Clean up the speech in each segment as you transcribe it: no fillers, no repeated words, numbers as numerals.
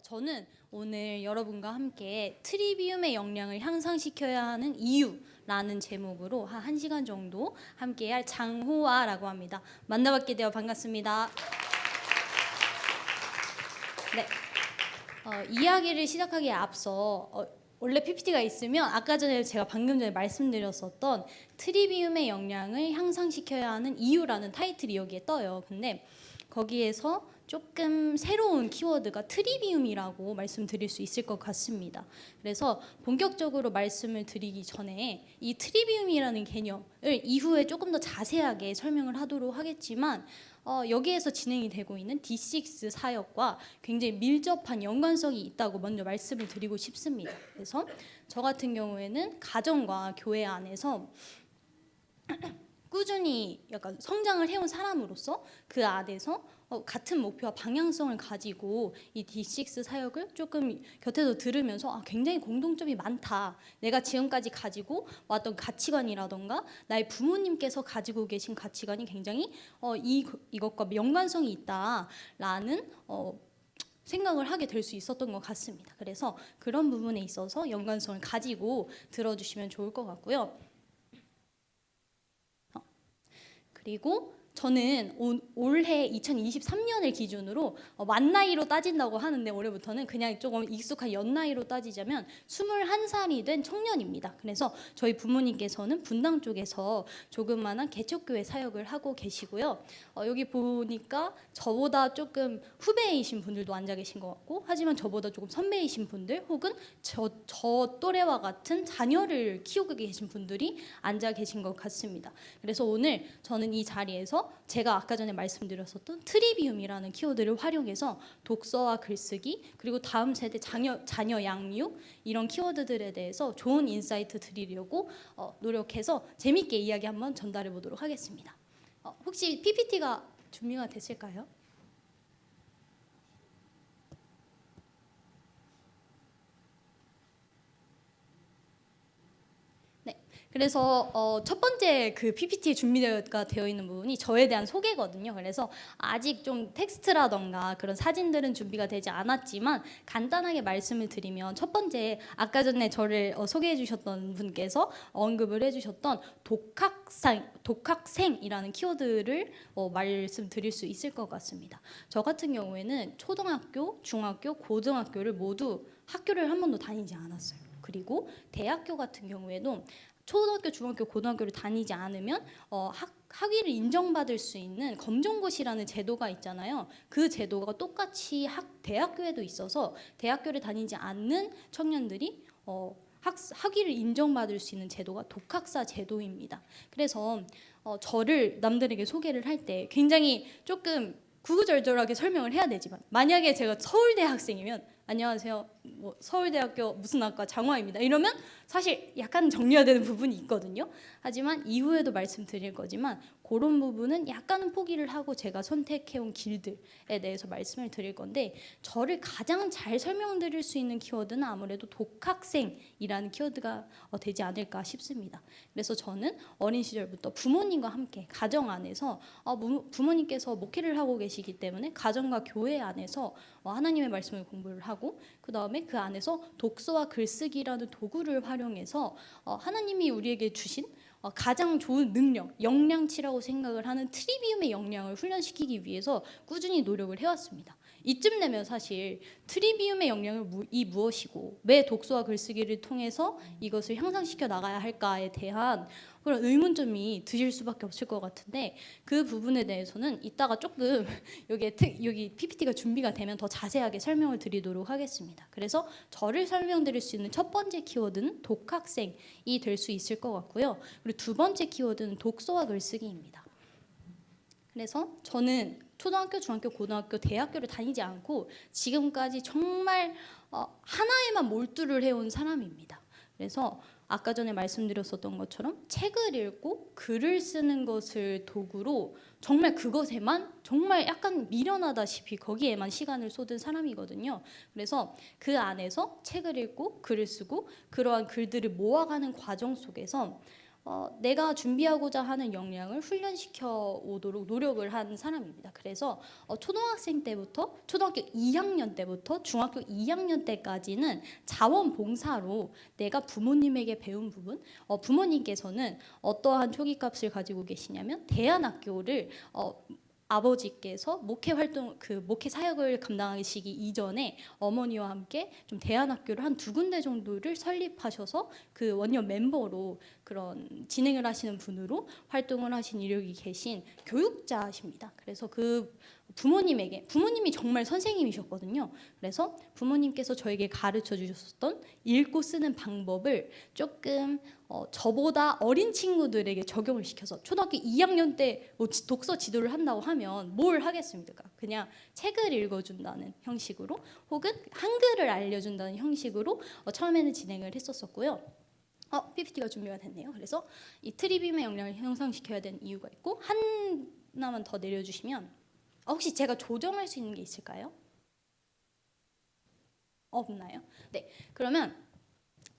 저는 오늘 여러분과 함께 트리비움의 역량을 향상시켜야 하는 이유라는 제목으로 한 1시간 정도 함께할 장호아라고 합니다. 만나뵙게 되어 반갑습니다. 네, 이야기를 시작하기에 앞서 원래 PPT가 있으면 아까 전에 제가 방금 전에 말씀드렸었던 트리비움의 역량을 향상시켜야 하는 이유라는 타이틀이 여기에 떠요. 근데 거기에서 조금 새로운 키워드가 트리비움이라고 말씀드릴 수 있을 것 같습니다. 그래서 본격적으로 말씀을 드리기 전에 이 트리비움이라는 개념을 이후에 조금 더 자세하게 설명을 하도록 하겠지만 여기에서 진행이 되고 있는 D6 사역과 굉장히 밀접한 연관성이 있다고 먼저 말씀을 드리고 싶습니다. 그래서 저 같은 경우에는 가정과 교회 안에서 꾸준히 약간 성장을 해온 사람으로서 그 안에서 같은 목표와 방향성을 가지고 이 D6 사역을 조금 곁에서 들으면서 굉장히 공통점이 많다. 내가 지금까지 가지고 왔던 가치관이라던가 나의 부모님께서 가지고 계신 가치관이 굉장히 이것과 연관성이 있다라는 생각을 하게 될 수 있었던 것 같습니다. 그래서 그런 부분에 있어서 연관성을 가지고 들어주시면 좋을 것 같고요. 그리고 저는 올해 2023년을 기준으로 만 나이로 따진다고 하는데 올해부터는 그냥 조금 익숙한 연 나이로 따지자면 21살이 된 청년입니다. 그래서 저희 부모님께서는 분당 쪽에서 조그마한 개척교회 사역을 하고 계시고요. 여기 보니까 저보다 조금 후배이신 분들도 앉아 계신 것 같고, 하지만 저보다 조금 선배이신 분들 혹은 저 또래와 같은 자녀를 키우고 계신 분들이 앉아 계신 것 같습니다. 그래서 오늘 저는 이 자리에서 제가 아까 전에 말씀드렸었던 트리비움이라는 키워드를 활용해서 독서와 글쓰기 그리고 다음 세대 자녀 양육 이런 키워드들에 대해서 좋은 인사이트 드리려고 노력해서 재밌게 이야기 한번 전달해 보도록 하겠습니다. 혹시 PPT가 준비가 됐을까요? 그래서 첫 번째 그 PPT에 준비가 되어 있는 부분이 저에 대한 소개거든요. 그래서 아직 좀 텍스트라던가 그런 사진들은 준비가 되지 않았지만 간단하게 말씀을 드리면, 첫 번째 아까 전에 저를 소개해 주셨던 분께서 언급을 해주셨던 독학생이라는 키워드를 말씀드릴 수 있을 것 같습니다. 저 같은 경우에는 초등학교, 중학교, 고등학교를 모두 학교를 한 번도 다니지 않았어요. 그리고 대학교 같은 경우에도 초등학교, 중학교, 고등학교를 다니지 않으면 학위를 인정받을 수 있는 검정고시라는 제도가 있잖아요. 그 제도가 똑같이 대학교에도 있어서 대학교를 다니지 않는 청년들이 학위를 인정받을 수 있는 제도가 독학사 제도입니다. 그래서 저를 남들에게 소개를 할 때 굉장히 조금 구구절절하게 설명을 해야 되지만, 만약에 제가 서울대 학생이면 안녕하세요, 서울대학교 무슨 학과 장화입니다 이러면 사실 약간 정리해야 되는 부분이 있거든요. 하지만 이후에도 말씀드릴 거지만 그런 부분은 약간은 포기를 하고 제가 선택해온 길들에 대해서 말씀을 드릴 건데, 저를 가장 잘 설명드릴 수 있는 키워드는 아무래도 독학생이라는 키워드가 되지 않을까 싶습니다. 그래서 저는 어린 시절부터 부모님과 함께 가정 안에서 부모님께서 목회를 하고 계시기 때문에 가정과 교회 안에서 하나님의 말씀을 공부를 하고, 그 다음에 그 안에서 독서와 글쓰기라는 도구를 활용해서 하나님이 우리에게 주신 가장 좋은 능력, 역량치라고 생각을 하는 트리비움의 역량을 훈련시키기 위해서 꾸준히 노력을 해왔습니다. 이쯤 되면 사실 트리비움의 역량이 무엇이고 왜 독서와 글쓰기를 통해서 이것을 향상시켜 나가야 할까에 대한 그런 의문점이 드실 수밖에 없을 것 같은데, 그 부분에 대해서는 이따가 조금 여기 PPT가 준비가 되면 더 자세하게 설명을 드리도록 하겠습니다. 그래서 저를 설명드릴 수 있는 첫 번째 키워드는 독학생이 될 수 있을 것 같고요. 그리고 두 번째 키워드는 독서와 글쓰기입니다. 그래서 저는 초등학교, 중학교, 고등학교, 대학교를 다니지 않고 지금까지 정말 하나에만 몰두를 해온 사람입니다. 그래서 아까 전에 말씀드렸었던 것처럼 책을 읽고 글을 쓰는 것을 도구로 정말 그것에만 정말 약간 미련하다시피 거기에만 시간을 쏟은 사람이거든요. 그래서 그 안에서 책을 읽고 글을 쓰고 그러한 글들을 모아가는 과정 속에서 내가 준비하고자 하는 역량을 훈련시켜 오도록 노력을 한 사람입니다. 그래서 초등학생 때부터 초등학교 2학년 때부터 중학교 2학년 때까지는 자원봉사로 내가 부모님에게 배운 부분, 부모님께서는 어떠한 초기값을 가지고 계시냐면 대안학교를 아버지께서 목회 활동 목회 사역을 감당하시기 이전에 어머니와 함께 좀 대안학교를 한 2군데 정도를 설립하셔서 그 원년 멤버로 그런 진행을 하시는 분으로 활동을 하신 이력이 계신 교육자십니다. 그래서 그 부모님이 정말 선생님이셨거든요. 그래서 부모님께서 저에게 가르쳐 주셨던 읽고 쓰는 방법을 조금 저보다 어린 친구들에게 적용을 시켜서 초등학교 2학년 때 독서 지도를 한다고 하면 뭘 하겠습니까? 그냥 책을 읽어준다는 형식으로 혹은 한글을 알려준다는 형식으로 처음에는 진행을 했었었고요. PPT가 준비가 됐네요. 그래서 이 트리비움의 역량을 향상시켜야 되는 이유가 있고 하나만 더 내려주시면 혹시 제가 조정할 수 있는 게 있을까요? 없나요? 네, 그러면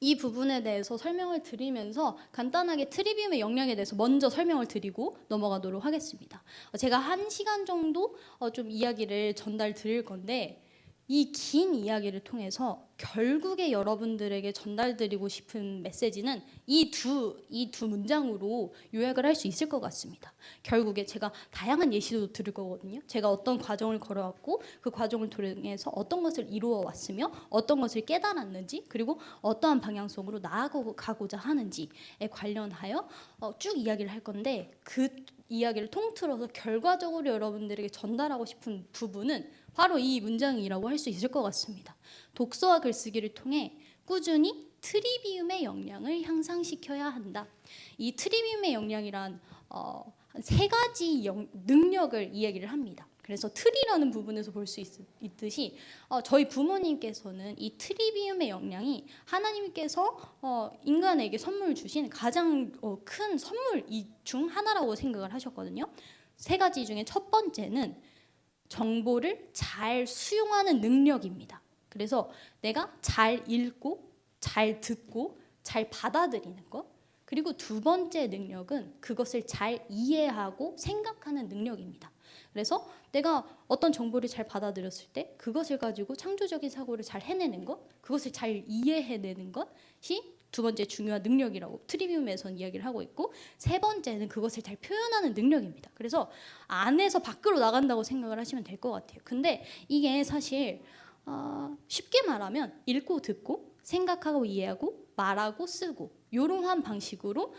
이 부분에 대해서 설명을 드리면서 간단하게 트리비움의 역량에 대해서 먼저 설명을 드리고 넘어가도록 하겠습니다. 제가 1시간 정도 좀 이야기를 전달 드릴 건데 이 긴 이야기를 통해서 결국에 여러분들에게 전달드리고 싶은 메시지는 이 두 문장으로 요약을 할 수 있을 것 같습니다. 결국에 제가 다양한 예시도 들을 거거든요. 제가 어떤 과정을 걸어왔고 그 과정을 통해서 어떤 것을 이루어 왔으며 어떤 것을 깨달았는지 그리고 어떠한 방향성으로 나아가고자 하는지에 관련하여 쭉 이야기를 할 건데 그 이야기를 통틀어서 결과적으로 여러분들에게 전달하고 싶은 부분은 바로 이 문장이라고 할 수 있을 것 같습니다. 독서와 글쓰기를 통해 꾸준히 트리비움의 역량을 향상시켜야 한다. 이 트리비움의 역량이란 3가지 능력을 이야기를 합니다. 그래서 트리라는 부분에서 볼 수 있듯이 저희 부모님께서는 이 트리비움의 역량이 하나님께서 인간에게 선물 주신 가장 큰 선물 중 하나라고 생각을 하셨거든요. 3가지 중에 첫 번째는 정보를 잘 수용하는 능력입니다. 그래서 내가 잘 읽고 잘 듣고 잘 받아들이는 것. 그리고 2번째 능력은 그것을 잘 이해하고 생각하는 능력입니다. 그래서 내가 어떤 정보를 잘 받아들였을 때 그것을 가지고 창조적인 사고를 잘 해내는 것, 그것을 잘 이해해내는 것이 2번째 중요한 능력이라고 트리비움에서는 이야기를 하고 있고 3번째는 그것을 잘 표현하는 능력입니다. 그래서 안에서 밖으로 나간다고 생각을 하시면 될 것 같아요. 근데 이게 사실 쉽게 말하면 읽고 듣고 생각하고 이해하고 말하고 쓰고 이러한 방식으로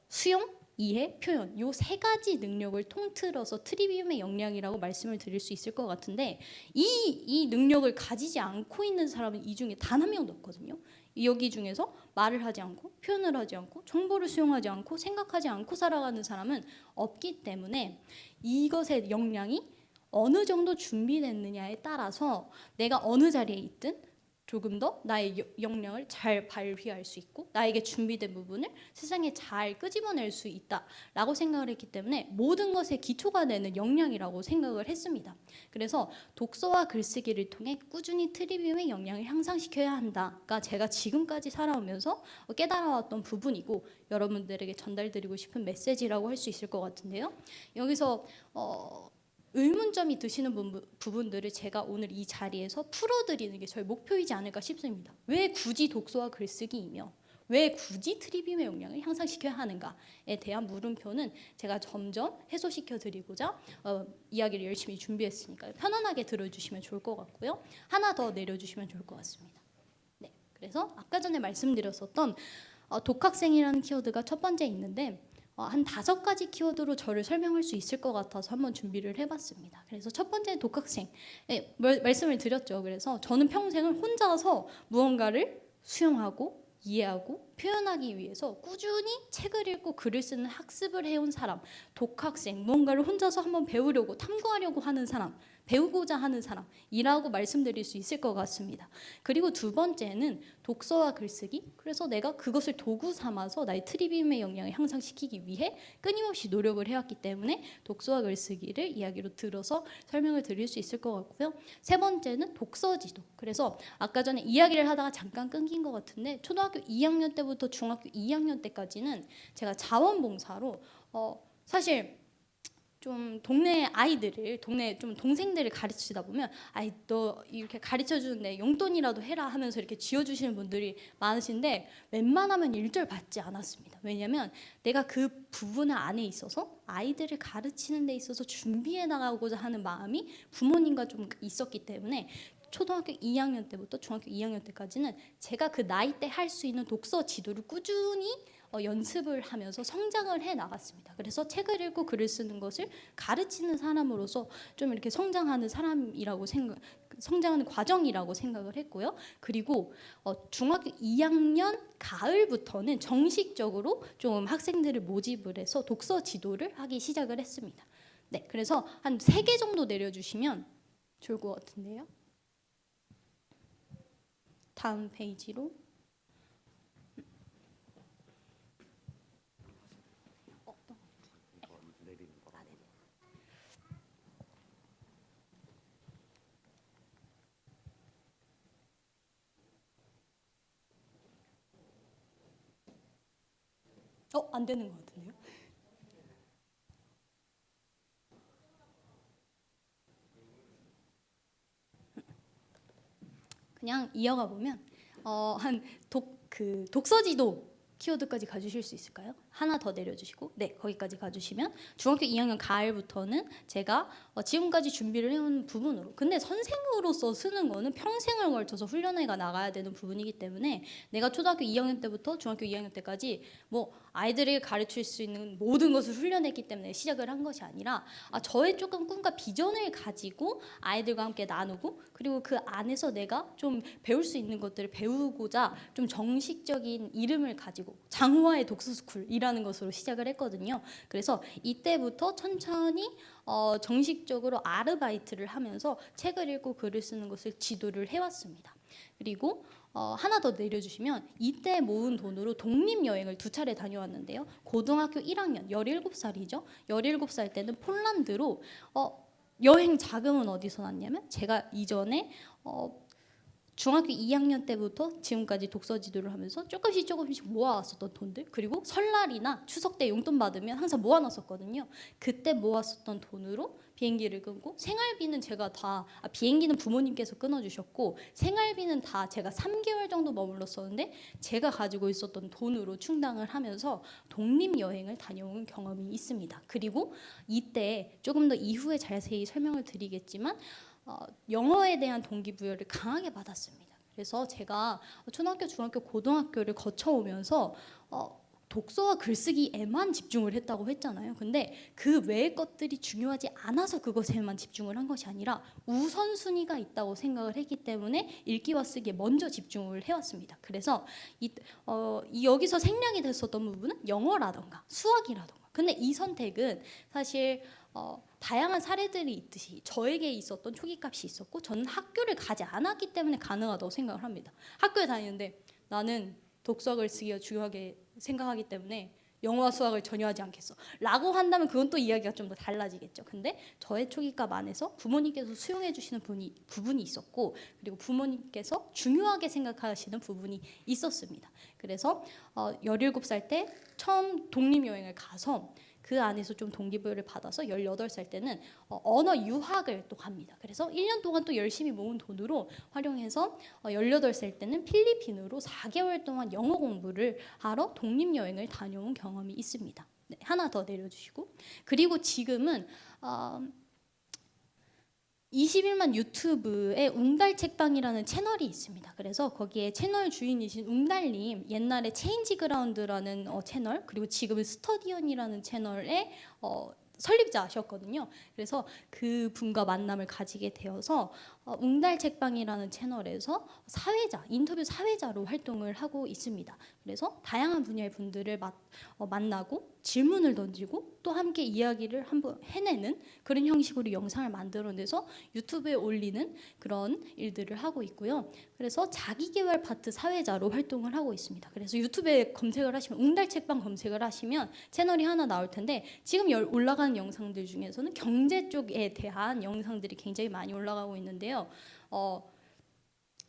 수용, 이해, 표현 요 3가지 능력을 통틀어서 트리비움의 역량이라고 말씀을 드릴 수 있을 것 같은데 이 능력을 가지지 않고 있는 사람은 이 중에 단 한 명도 없거든요. 여기 중에서 말을 하지 않고 표현을 하지 않고 정보를 수용하지 않고 생각하지 않고 살아가는 사람은 없기 때문에 이것의 역량이 어느 정도 준비됐느냐에 따라서 내가 어느 자리에 있든 조금 더 나의 역량을 잘 발휘할 수 있고 나에게 준비된 부분을 세상에 잘 끄집어낼 수 있다라고 생각을 했기 때문에 모든 것의 기초가 되는 역량이라고 생각을 했습니다. 그래서 독서와 글쓰기를 통해 꾸준히 트리비움의 역량을 향상시켜야 한다가 제가 지금까지 살아오면서 깨달아왔던 부분이고 여러분들에게 전달드리고 싶은 메시지라고 할 수 있을 것 같은데요. 여기서 의문점이 드시는 부분들을 제가 오늘 이 자리에서 풀어드리는 게 저희 목표이지 않을까 싶습니다. 왜 굳이 독서와 글쓰기이며 왜 굳이 트리비움의 역량을 향상시켜야 하는가에 대한 물음표는 제가 점점 해소시켜 드리고자 이야기를 열심히 준비했으니까요. 편안하게 들어주시면 좋을 것 같고요. 하나 더 내려주시면 좋을 것 같습니다. 네, 그래서 아까 전에 말씀드렸었던 독학생이라는 키워드가 첫 번째 있는데 한 5가지 키워드로 저를 설명할 수 있을 것 같아서 한번 준비를 해봤습니다. 그래서 첫 번째 독학생 말씀을 드렸죠. 그래서 저는 평생을 혼자서 무언가를 수용하고 이해하고 표현하기 위해서 꾸준히 책을 읽고 글을 쓰는 학습을 해온 사람, 독학생, 무언가를 혼자서 한번 배우려고 탐구하려고 하는 사람, 배우고자 하는 사람이라고 말씀드릴 수 있을 것 같습니다. 그리고 2번째는 독서와 글쓰기. 그래서 내가 그것을 도구 삼아서 나의 트리비움의 역량을 향상시키기 위해 끊임없이 노력을 해왔기 때문에 독서와 글쓰기를 이야기로 들어서 설명을 드릴 수 있을 것 같고요. 3번째는 독서지도. 그래서 아까 전에 이야기를 하다가 잠깐 끊긴 것 같은데 초등학교 2학년 때부터 때부터 중학교 2학년 때까지는 제가 자원봉사로 사실 좀 동네 아이들을 좀 동생들을 가르치다 보면 아이 너 이렇게 가르쳐 주는데 용돈이라도 해라 하면서 이렇게 쥐어주시는 분들이 많으신데 웬만하면 일절 받지 않았습니다. 왜냐하면 내가 그 부분 안에 있어서 아이들을 가르치는 데 있어서 준비해 나가고자 하는 마음이 부모님과 좀 있었기 때문에 초등학교 2학년 때부터 중학교 2학년 때까지는 제가 그 나이 때 할 수 있는 독서 지도를 꾸준히 연습을 하면서 성장을 해 나갔습니다. 그래서 책을 읽고 글을 쓰는 것을 가르치는 사람으로서 좀 이렇게 성장하는 성장하는 과정이라고 생각을 했고요. 그리고 중학교 2학년 가을부터는 정식적으로 좀 학생들을 모집을 해서 독서 지도를 하기 시작을 했습니다. 네, 그래서 한 3개 정도 내려주시면 좋을 것 같은데요. 다음 페이지로. 안 되는 것 같은데요. 그냥 이어가 보면 독서지도 키워드까지 가주실 수 있을까요? 하나 더 내려주시고, 네, 거기까지 가주시면 중학교 2학년 가을부터는 제가 지금까지 준비를 해온 부분으로, 근데 선생으로서 쓰는 거는 평생을 걸쳐서 훈련해가 나가야 되는 부분이기 때문에 내가 초등학교 2학년 때부터 중학교 2학년 때까지 뭐 아이들을 가르칠 수 있는 모든 것을 훈련했기 때문에 시작을 한 것이 아니라 저의 조금 꿈과 비전을 가지고 아이들과 함께 나누고, 그리고 그 안에서 내가 좀 배울 수 있는 것들을 배우고자 좀 정식적인 이름을 가지고 장우아의 독서스쿨이라는 것으로 시작을 했거든요. 그래서 이때부터 천천히 정식적으로 아르바이트를 하면서 책을 읽고 글을 쓰는 것을 지도를 해왔습니다. 그리고 하나 더 내려주시면 이때 모은 돈으로 독립여행을 2차례 다녀왔는데요. 고등학교 1학년 17살이죠. 17살 때는 폴란드로 여행 자금은 어디서 났냐면 제가 이전에 중학교 2학년 때부터 지금까지 독서 지도를 하면서 조금씩 모아왔었던 돈들, 그리고 설날이나 추석 때 용돈 받으면 항상 모아놨었거든요. 그때 모았었던 돈으로 비행기를 끊고, 생활비는 제가 다 비행기는 부모님께서 끊어주셨고 생활비는 다 제가 3개월 정도 머물렀었는데 제가 가지고 있었던 돈으로 충당을 하면서 독립여행을 다녀온 경험이 있습니다. 그리고 이때 조금 더 이후에 자세히 설명을 드리겠지만 영어에 대한 동기부여를 강하게 받았습니다. 그래서 제가 초등학교, 중학교, 고등학교를 거쳐오면서 독서와 글쓰기에만 집중을 했다고 했잖아요. 근데 그 외의 것들이 중요하지 않아서 그것에만 집중을 한 것이 아니라 우선순위가 있다고 생각을 했기 때문에 읽기와 쓰기에 먼저 집중을 해왔습니다. 그래서 여기서 생략이 됐었던 부분은 영어라던가 수학이라던가. 근데 이 선택은 사실 다양한 사례들이 있듯이 저에게 있었던 초기값이 있었고 저는 학교를 가지 않았기 때문에 가능하다고 생각을 합니다. 학교에 다니는데 나는 독서 글쓰기가 중요하게 생각하기 때문에 영어와 수학을 전혀 하지 않겠어 라고 한다면 그건 또 이야기가 좀 더 달라지겠죠. 근데 저의 초기값 안에서 부모님께서 수용해 주시는 부분이 있었고, 그리고 부모님께서 중요하게 생각하시는 부분이 있었습니다. 그래서 17살 때 처음 독립여행을 가서 그 안에서 좀 동기부여를 받아서 18살 때는 언어 유학을 또 갑니다. 그래서 1년 동안 또 열심히 모은 돈으로 활용해서 18살 때는 필리핀으로 4개월 동안 영어 공부를 하러 독립여행을 다녀온 경험이 있습니다. 네, 하나 더 내려주시고, 그리고 지금은 21만 유튜브에 웅달 책방이라는 채널이 있습니다. 그래서 거기에 채널 주인이신 웅달님, 옛날에 체인지 그라운드라는 채널, 그리고 지금은 스터디언이라는 채널의 설립자셨거든요. 그래서 그 분과 만남을 가지게 되어서 웅달 책방이라는 채널에서 인터뷰 사회자로 활동을 하고 있습니다. 그래서 다양한 분야의 분들을 만나고 질문을 던지고 또 함께 이야기를 한번 해내는 그런 형식으로 영상을 만들어내서 유튜브에 올리는 그런 일들을 하고 있고요. 그래서 자기계발 파트 사회자로 활동을 하고 있습니다. 그래서 유튜브에 검색을 하시면 웅달 책방 검색을 하시면 채널이 하나 나올 텐데 지금 올라가는 영상들 중에서는 경제 쪽에 대한 영상들이 굉장히 많이 올라가고 있는데요.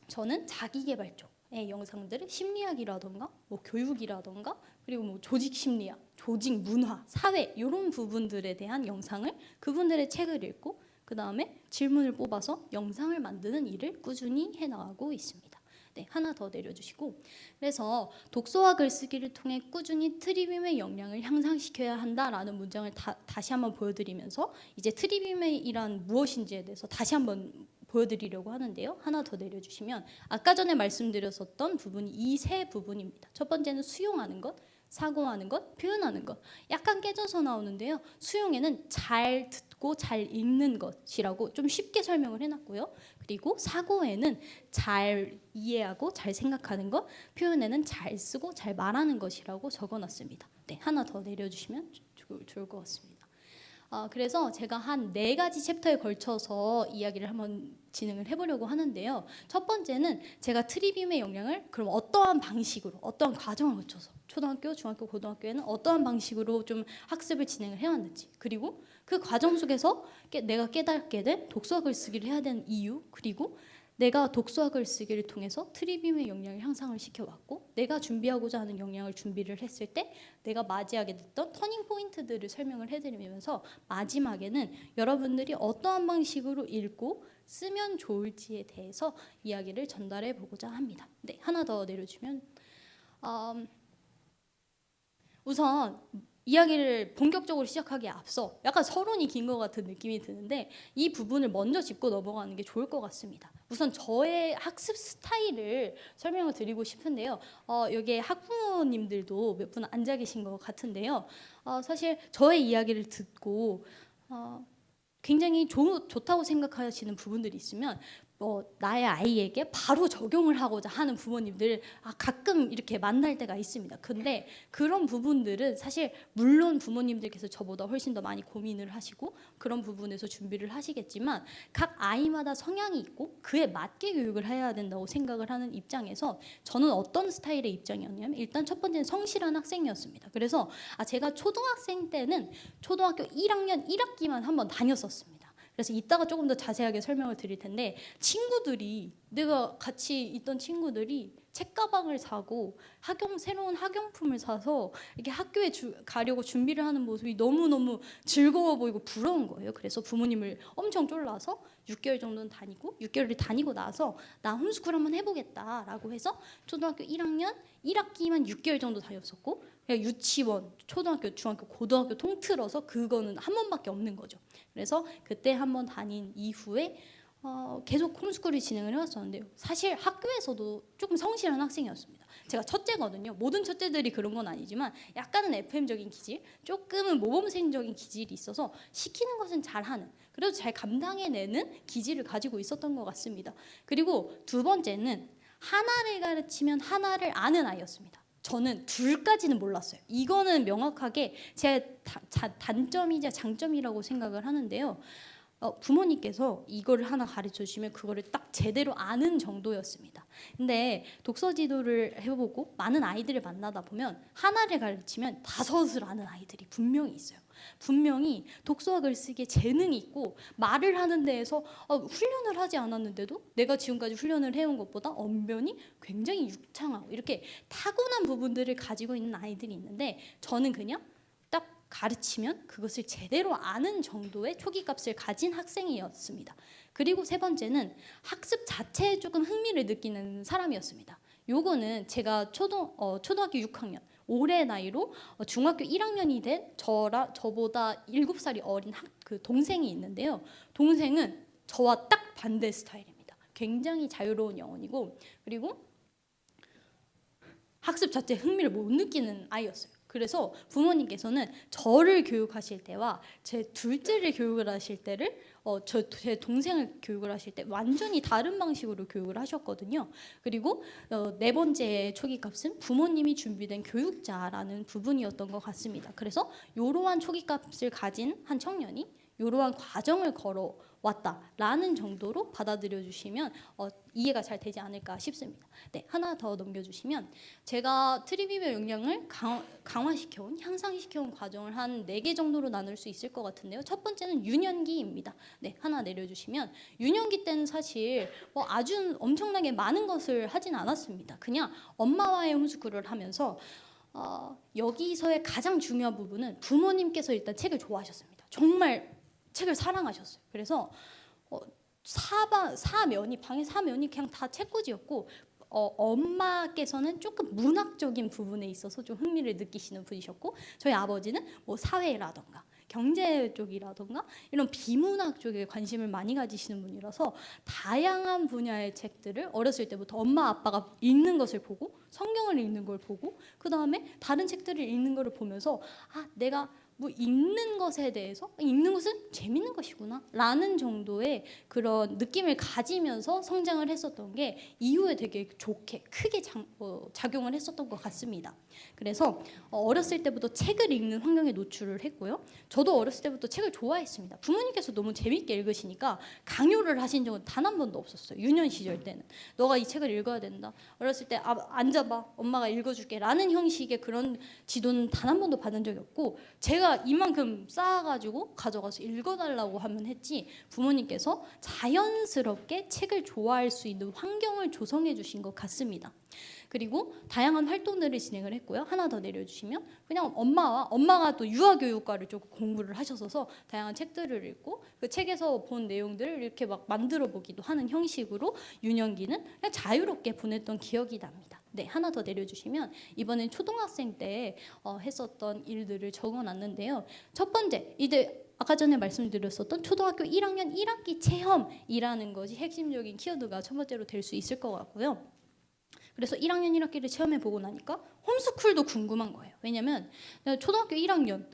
저는 자기계발 쪽, 영상들을 심리학이라던가 뭐 교육이라던가 그리고 뭐 조직 심리학, 조직 문화, 사회 이런 부분들에 대한 영상을 그분들의 책을 읽고 그 다음에 질문을 뽑아서 영상을 만드는 일을 꾸준히 해나가고 있습니다. 네, 하나 더 내려주시고 그래서 독서와 글쓰기를 통해 꾸준히 트리비움의 역량을 향상시켜야 한다라는 문장을 다시 한번 보여드리면서 이제 트리비움이란 무엇인지에 대해서 다시 한번 보여드리려고 하는데요. 하나 더 내려주시면 아까 전에 말씀드렸었던 부분이 이 세 부분입니다. 첫 번째는 수용하는 것, 사고하는 것, 표현하는 것. 약간 깨져서 나오는데요. 수용에는 잘 듣고 잘 읽는 것이라고 좀 쉽게 설명을 해놨고요. 그리고 사고에는 잘 이해하고 잘 생각하는 것, 표현에는 잘 쓰고 잘 말하는 것이라고 적어놨습니다. 네, 하나 더 내려주시면 좋을 것 같습니다. 그래서 제가 한 4가지 챕터에 걸쳐서 이야기를 한번 진행을 해보려고 하는데요. 첫 번째는 제가 트리비움의 역량을 그럼 어떠한 방식으로, 어떠한 과정을 거쳐서 초등학교, 중학교, 고등학교에는 어떠한 방식으로 좀 학습을 진행을 해왔는지, 그리고 그 과정 속에서 내가 깨닫게 된 독서 글쓰기를 해야 되는 이유, 그리고 내가 독서와 글쓰기를 통해서 트리비움의 역량을 향상을 시켜왔고 내가 준비하고자 하는 역량을 준비를 했을 때 내가 맞이하게 됐던 터닝 포인트들을 설명을 해드리면서 마지막에는 여러분들이 어떠한 방식으로 읽고 쓰면 좋을지에 대해서 이야기를 전달해 보고자 합니다. 네, 하나 더 내려주면 우선 이야기를 본격적으로 시작하기에 앞서 약간 서론이 긴 것 같은 느낌이 드는데 이 부분을 먼저 짚고 넘어가는 게 좋을 것 같습니다. 우선 저의 학습 스타일을 설명을 드리고 싶은데요. 여기에 학부모님들도 몇 분 앉아 계신 것 같은데요. 사실 저의 이야기를 듣고 굉장히 좋다고 생각하시는 부분들이 있으면 나의 아이에게 바로 적용을 하고자 하는 부모님들 가끔 이렇게 만날 때가 있습니다. 근데 그런 부분들은 사실 물론 부모님들께서 저보다 훨씬 더 많이 고민을 하시고 그런 부분에서 준비를 하시겠지만 각 아이마다 성향이 있고 그에 맞게 교육을 해야 된다고 생각을 하는 입장에서 저는 어떤 스타일의 입장이었냐면 일단 첫 번째는 성실한 학생이었습니다. 그래서 제가 초등학생 때는 초등학교 1학년 1학기만 한번 다녔었습니다. 그래서 이따가 조금 더 자세하게 설명을 드릴 텐데 내가 같이 있던 친구들이 책가방을 사고 새로운 학용품을 사서 이렇게 학교에 가려고 준비를 하는 모습이 너무너무 즐거워 보이고 부러운 거예요. 그래서 부모님을 엄청 쫄라서 6개월 정도는 다니고 6개월을 다니고 나서 나 홈스쿨 한번 해보겠다라고 해서 초등학교 1학년 1학기만 6개월 정도 다녔었고 유치원, 초등학교, 중학교, 고등학교 통틀어서 그거는 한 번밖에 없는 거죠. 그래서 그때 한번 다닌 이후에 계속 홈스쿨을 진행을 해왔었는데요. 사실 학교에서도 조금 성실한 학생이었습니다. 제가 첫째거든요. 모든 첫째들이 그런 건 아니지만 약간은 FM적인 기질, 조금은 모범생적인 기질이 있어서 시키는 것은 잘하는, 그래도 잘 감당해내는 기질을 가지고 있었던 것 같습니다. 그리고 두 번째는 하나를 가르치면 하나를 아는 아이였습니다. 저는 둘까지는 몰랐어요. 이거는 명확하게 제 단점이자 장점이라고 생각을 하는데요. 부모님께서 이거를 하나 가르쳐 주시면 그거를 딱 제대로 아는 정도였습니다. 근데 독서 지도를 해보고 많은 아이들을 만나다 보면 하나를 가르치면 5을 아는 아이들이 분명히 있어요. 분명히 독서와 글쓰기에 재능이 있고 말을 하는 데에서 훈련을 하지 않았는데도 내가 지금까지 훈련을 해온 것보다 언변이 굉장히 유창하고 이렇게 타고난 부분들을 가지고 있는 아이들이 있는데 저는 그냥 딱 가르치면 그것을 제대로 아는 정도의 초기값을 가진 학생이었습니다. 그리고 세 번째는 학습 자체에 조금 흥미를 느끼는 사람이었습니다. 요거는 제가 초등학교 6학년 올해 나이로 중학교 1학년이 된 저보다 7살이 어린 그 동생이 있는데요. 동생은 저와 딱 반대 스타일입니다. 굉장히 자유로운 영혼이고 그리고 학습 자체에 흥미를 못 느끼는 아이였어요. 그래서 부모님께서는 저를 교육하실 때와 제 둘째를 교육을 하실 때를 제 동생을 교육을 하실 때 완전히 다른 방식으로 교육을 하셨거든요. 그리고 네 번째 초기값은 부모님이 준비된 교육자라는 부분이었던 것 같습니다. 그래서 이러한 초기값을 가진 한 청년이 이러한 과정을 걸어왔다라는 정도로 받아들여 주시면 이해가 잘 되지 않을까 싶습니다. 네, 하나 더 넘겨주시면 제가 트리비멸 역량을 강화시켜온, 향상시켜온 과정을 한 4개 정도로 나눌 수 있을 것 같은데요. 첫 번째는 유년기입니다. 네, 하나 내려주시면 유년기 때는 사실 아주 엄청나게 많은 것을 하진 않았습니다. 그냥 엄마와의 홈스쿨을 하면서 여기서의 가장 중요한 부분은 부모님께서 일단 책을 좋아하셨습니다. 정말 책을 사랑하셨어요. 그래서 방의 사면이 그냥 다 책꽂이였고 엄마께서는 조금 문학적인 부분에 있어서 좀 흥미를 느끼시는 분이셨고 저희 아버지는 뭐 사회라던가 경제 쪽이라던가 이런 비문학 쪽에 관심을 많이 가지시는 분이라서 다양한 분야의 책들을 어렸을 때부터 엄마 아빠가 읽는 것을 보고 성경을 읽는 걸 보고 그 다음에 다른 책들을 읽는 걸 보면서 내가 뭐 읽는 것에 대해서 읽는 것은 재밌는 것이구나 라는 정도의 그런 느낌을 가지면서 성장을 했었던 게 이후에 되게 좋게 크게 작용을 했었던 것 같습니다. 그래서 어렸을 때부터 책을 읽는 환경에 노출을 했고요. 저도 어렸을 때부터 책을 좋아했습니다. 부모님께서 너무 재밌게 읽으시니까 강요를 하신 적은 단 한 번도 없었어요. 유년 시절 때는 너가 이 책을 읽어야 된다. 어렸을 때 앉아봐 엄마가 읽어줄게 라는 형식의 그런 지도는 단 한 번도 받은 적이 없고 제가 이만큼 쌓아가지고 가져가서 읽어달라고 하면 했지 부모님께서 자연스럽게 책을 좋아할 수 있는 환경을 조성해 주신 것 같습니다. 그리고 다양한 활동들을 진행을 했고요. 하나 더 내려주시면 그냥 엄마가 또 유아교육과를 좀 공부를 하셔서 다양한 책들을 읽고 그 책에서 본 내용들을 이렇게 막 만들어 보기도 하는 형식으로 유년기는 그냥 자유롭게 보냈던 기억이 납니다. 네, 하나 더 내려주시면 이번엔 초등학생 때 했었던 일들을 적어놨는데요. 첫 번째, 이제 아까 전에 말씀드렸었던 초등학교 1학년 1학기 체험이라는 것이 핵심적인 키워드가 첫 번째로 될 수 있을 것 같고요. 그래서 1학년 1학기를 체험해 보고 나니까 홈스쿨도 궁금한 거예요. 왜냐면 초등학교 1학년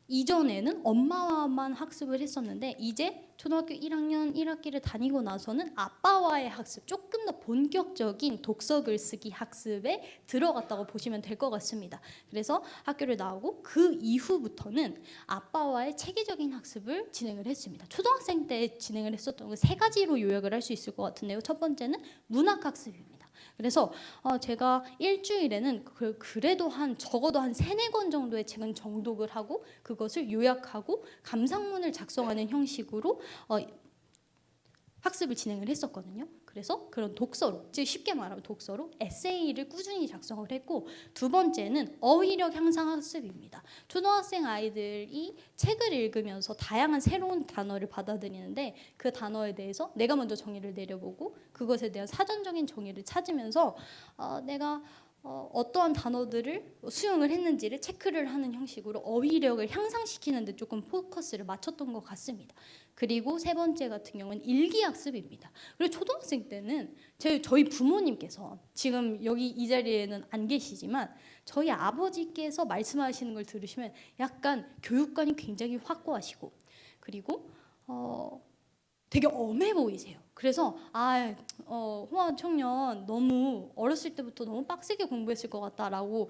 이전에는 엄마와만 학습을 했었는데 이제 초등학교 1학년 1학기를 다니고 나서는 아빠와의 학습, 조금 더 본격적인 독서 글쓰기 학습에 들어갔다고 보시면 될 것 같습니다. 그래서 학교를 나오고 그 이후부터는 아빠와의 체계적인 학습을 진행을 했습니다. 초등학생 때 진행을 했었던 거 3가지로 요약을 할 수 있을 것 같은데요. 첫 번째는 문학 학습입니다. 그래서 제가 일주일에는 그래도 적어도 한 3-4권 정도의 책은 정독을 하고 그것을 요약하고 감상문을 작성하는 형식으로 학습을 진행을 했었거든요. 그래서 그런 독서로, 즉 쉽게 말하면 독서로 에세이를 꾸준히 작성을 했고 두 번째는 어휘력 향상 학습입니다. 초등학생 아이들이 책을 읽으면서 다양한 새로운 단어를 받아들이는데 그 단어에 대해서 내가 먼저 정의를 내려보고 그것에 대한 사전적인 정의를 찾으면서 내가 어떠한 단어들을 수용을 했는지를 체크를 하는 형식으로 어휘력을 향상시키는 데 조금 포커스를 맞췄던 것 같습니다. 그리고 3번째 같은 경우는 일기학습입니다. 그리고 초등학생 때는 저희 부모님께서 지금 여기 이 자리에는 안 계시지만 저희 아버지께서 말씀하시는 걸 들으시면 약간 교육관이 굉장히 확고하시고 그리고 되게 엄해 보이세요. 그래서 홍아 청년 너무 어렸을 때부터 너무 빡세게 공부했을 것 같다라고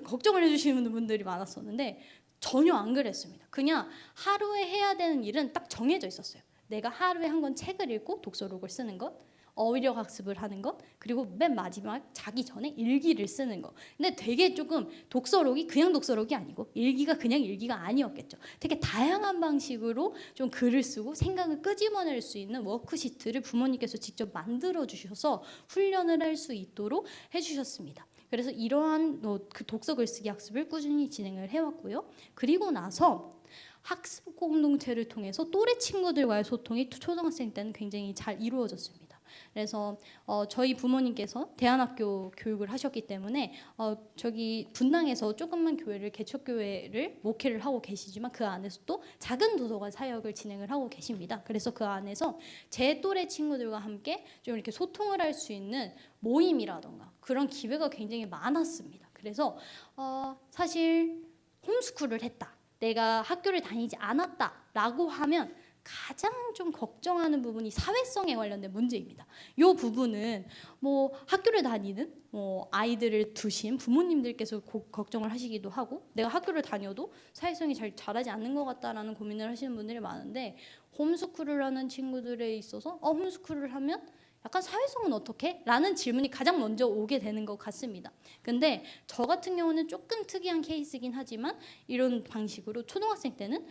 걱정을 해주시는 분들이 많았었는데 전혀 안 그랬습니다. 그냥 하루에 해야 되는 일은 딱 정해져 있었어요. 내가 하루에 한 권 책을 읽고 독서록을 쓰는 것, 어휘력 학습을 하는 것, 그리고 맨 마지막 자기 전에 일기를 쓰는 것. 근데 되게 조금 독서록이 그냥 독서록이 아니고 일기가 그냥 일기가 아니었겠죠. 되게 다양한 방식으로 좀 글을 쓰고 생각을 끄집어낼 수 있는 워크시트를 부모님께서 직접 만들어 주셔서 훈련을 할 수 있도록 해주셨습니다. 그래서 이러한 그 독서 글쓰기 학습을 꾸준히 진행을 해왔고요. 그리고 나서 학습 공동체를 통해서 또래 친구들과의 소통이 초등학생 때는 굉장히 잘 이루어졌습니다. 그래서 저희 부모님께서 대안학교 교육을 하셨기 때문에 저기 분당에서 조금만 교회를 개척교회를 목회를 하고 계시지만 그 안에서 또 작은 도서관 사역을 진행을 하고 계십니다. 그래서 그 안에서 제 또래 친구들과 함께 좀 이렇게 소통을 할 수 있는 모임이라던가 그런 기회가 굉장히 많았습니다. 그래서 사실 홈스쿨을 했다. 내가 학교를 다니지 않았다라고 하면 가장 좀 걱정하는 부분이 사회성에 관련된 문제입니다. 이 부분은 뭐 학교를 다니는 아이들을 두신 부모님들께서 걱정을 하시기도 하고, 내가 학교를 다녀도 사회성이 잘 자라지 않는 것 같다라는 고민을 하시는 분들이 많은데, 홈스쿨을 하는 친구들에 있어서 홈스쿨을 하면 약간 사회성은 어떻게? 라는 질문이 가장 먼저 오게 되는 것 같습니다. 근데 저 같은 경우는 조금 특이한 케이스이긴 하지만, 이런 방식으로 초등학생 때는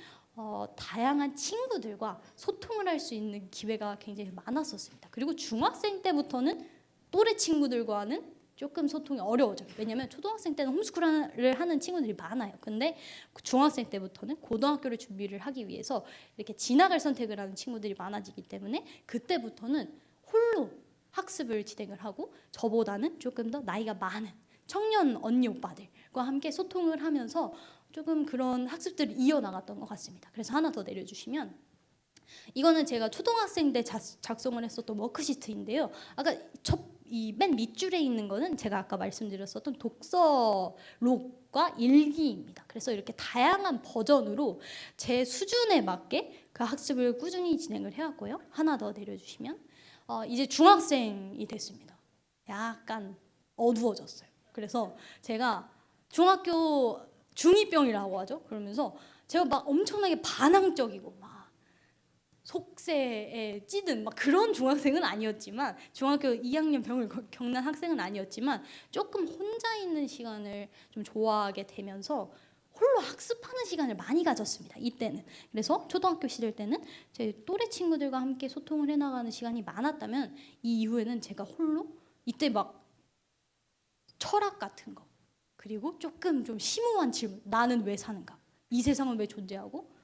다양한 친구들과 소통을 할 수 있는 기회가 굉장히 많았었습니다. 그리고 중학생 때부터는 또래 친구들과는 조금 소통이 어려워져요. 왜냐하면 초등학생 때는 홈스쿨을 하는 친구들이 많아요. 근데 중학생 때부터는 고등학교를 준비를 하기 위해서 이렇게 진학을 선택을 하는 친구들이 많아지기 때문에, 그때부터는 홀로 학습을 진행을 하고, 저보다는 조금 더 나이가 많은 청년 언니 오빠들과 함께 소통을 하면서 조금 그런 학습들을 이어나갔던 것 같습니다. 그래서 하나 더 내려주시면, 이거는 제가 초등학생 때 작성을 했었던 워크시트인데요. 아까 이 맨 밑줄에 있는 거는 제가 아까 말씀드렸었던 독서록과 일기입니다. 그래서 이렇게 다양한 버전으로 제 수준에 맞게 그 학습을 꾸준히 진행을 해왔고요. 하나 더 내려주시면, 이제 중학생이 됐습니다. 약간 어두워졌어요. 그래서 제가 중학교 중2병이라고 하죠. 그러면서 제가 막 엄청나게 반항적이고 막 속세에 찌든 막 그런 중학생은 아니었지만, 중학교 2학년 병을 겪는 학생은 아니었지만, 조금 혼자 있는 시간을 좀 좋아하게 되면서 홀로 학습하는 시간을 많이 가졌습니다. 이때는. 그래서 초등학교 시절 때는 제 또래 친구들과 함께 소통을 해나가는 시간이 많았다면, 이 이후에는 제가 홀로 이때 막 철학 같은 거, 그리고 조금 좀 심오한 질문, 나는 왜 사는가, 이 세상은 왜 존재하고,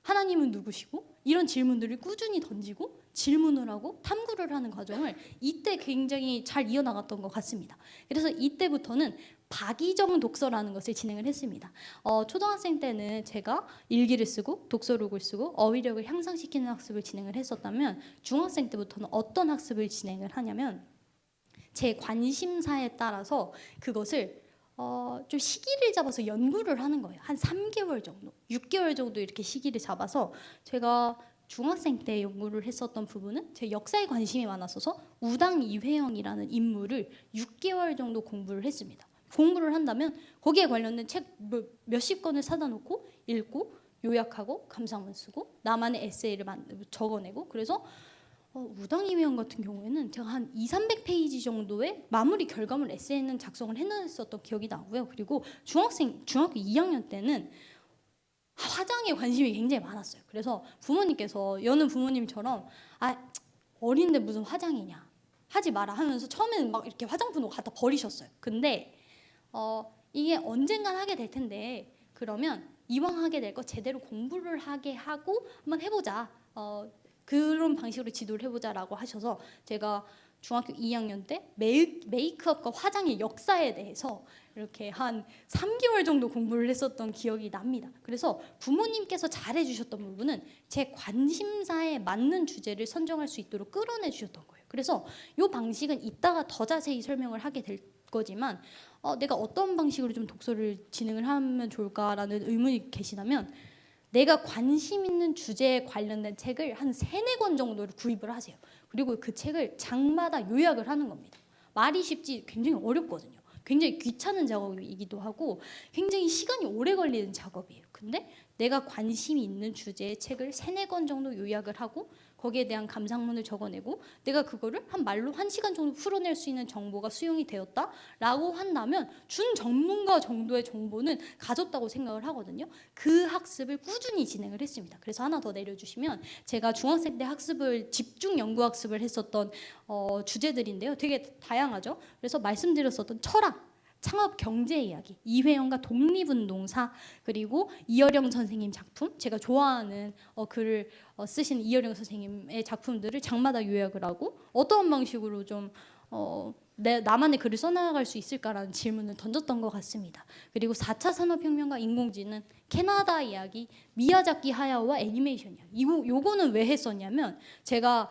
하나님은 누구시고, 이런 질문들을 꾸준히 던지고 질문을 하고 탐구를 하는 과정을 이때 굉장히 잘 이어나갔던 것 같습니다. 그래서 이때부터는 박이정 독서라는 것을 진행을 했습니다. 초등학생 때는 제가 일기를 쓰고 독서록을 쓰고 어휘력을 향상시키는 학습을 진행을 했었다면, 중학생 때부터는 어떤 학습을 진행을 하냐면, 제 관심사에 따라서 그것을 좀 시기를 잡아서 연구를 하는 거예요. 한 3개월 정도, 6개월 정도 이렇게 시기를 잡아서, 제가 중학생 때 연구를 했었던 부분은 제 역사에 관심이 많았어서 우당 이회영이라는 인물을 6개월 정도 공부를 했습니다. 공부를 한다면 거기에 관련된 책 몇십 권을 사다 놓고 읽고 요약하고 감상문 쓰고 나만의 에세이를 적어내고, 그래서 우당이회원 같은 경우에는 제가 한 200~300페이지 정도의 마무리 결과물 에세이는 작성을 해냈었던 기억이 나고요. 그리고 중학교 2학년 때는 화장에 관심이 굉장히 많았어요. 그래서 부모님께서, 여는 부모님처럼 어린데 무슨 화장이냐, 하지 마라 하면서 처음에는 막 이렇게 화장품을 갖다 버리셨어요. 근데 이게 언젠간 하게 될 텐데, 그러면 이왕 하게 될 거 제대로 공부를 하게 하고 한번 해보자, 그런 방식으로 지도를 해보자라고 하셔서, 제가 중학교 2학년 때 메이크업과 화장의 역사에 대해서 이렇게 한 3개월 정도 공부를 했었던 기억이 납니다. 그래서 부모님께서 잘해주셨던 부분은 제 관심사에 맞는 주제를 선정할 수 있도록 끌어내 주셨던 거예요. 그래서 이 방식은 이따가 더 자세히 설명을 하게 될 거지만, 내가 어떤 방식으로 좀 독서를 진행을 하면 좋을까라는 의문이 계시다면, 내가 관심 있는 주제에 관련된 책을 한 3~4권 정도를 구입을 하세요. 그리고 그 책을 장마다 요약을 하는 겁니다. 말이 쉽지 굉장히 어렵거든요. 굉장히 귀찮은 작업이기도 하고 굉장히 시간이 오래 걸리는 작업이에요. 근데 내가 관심이 있는 주제의 책을 3~4권 정도 요약을 하고 거기에 대한 감상문을 적어내고, 내가 그거를 한 말로 1시간 정도 풀어낼 수 있는 정보가 수용이 되었다라고 한다면 준 전문가 정도의 정보는 가졌다고 생각을 하거든요. 그 학습을 꾸준히 진행을 했습니다. 그래서 하나 더 내려주시면, 제가 중학생 때 집중 연구 학습을 했었던 주제들인데요. 되게 다양하죠. 그래서 말씀드렸었던 철학, 창업 경제 이야기, 이회영과 독립운동사, 그리고 이어령 선생님 작품, 제가 좋아하는 글을 쓰신 이어령 선생님의 작품들을 장마다 요약을 하고, 어떠한 방식으로 좀 나만의 글을 써나갈 수 있을까라는 질문을 던졌던 것 같습니다. 그리고 4차 산업혁명과 인공지능, 캐나다 이야기, 미야자키 하야오와 애니메이션 이야기, 요거는 왜 했었냐면, 제가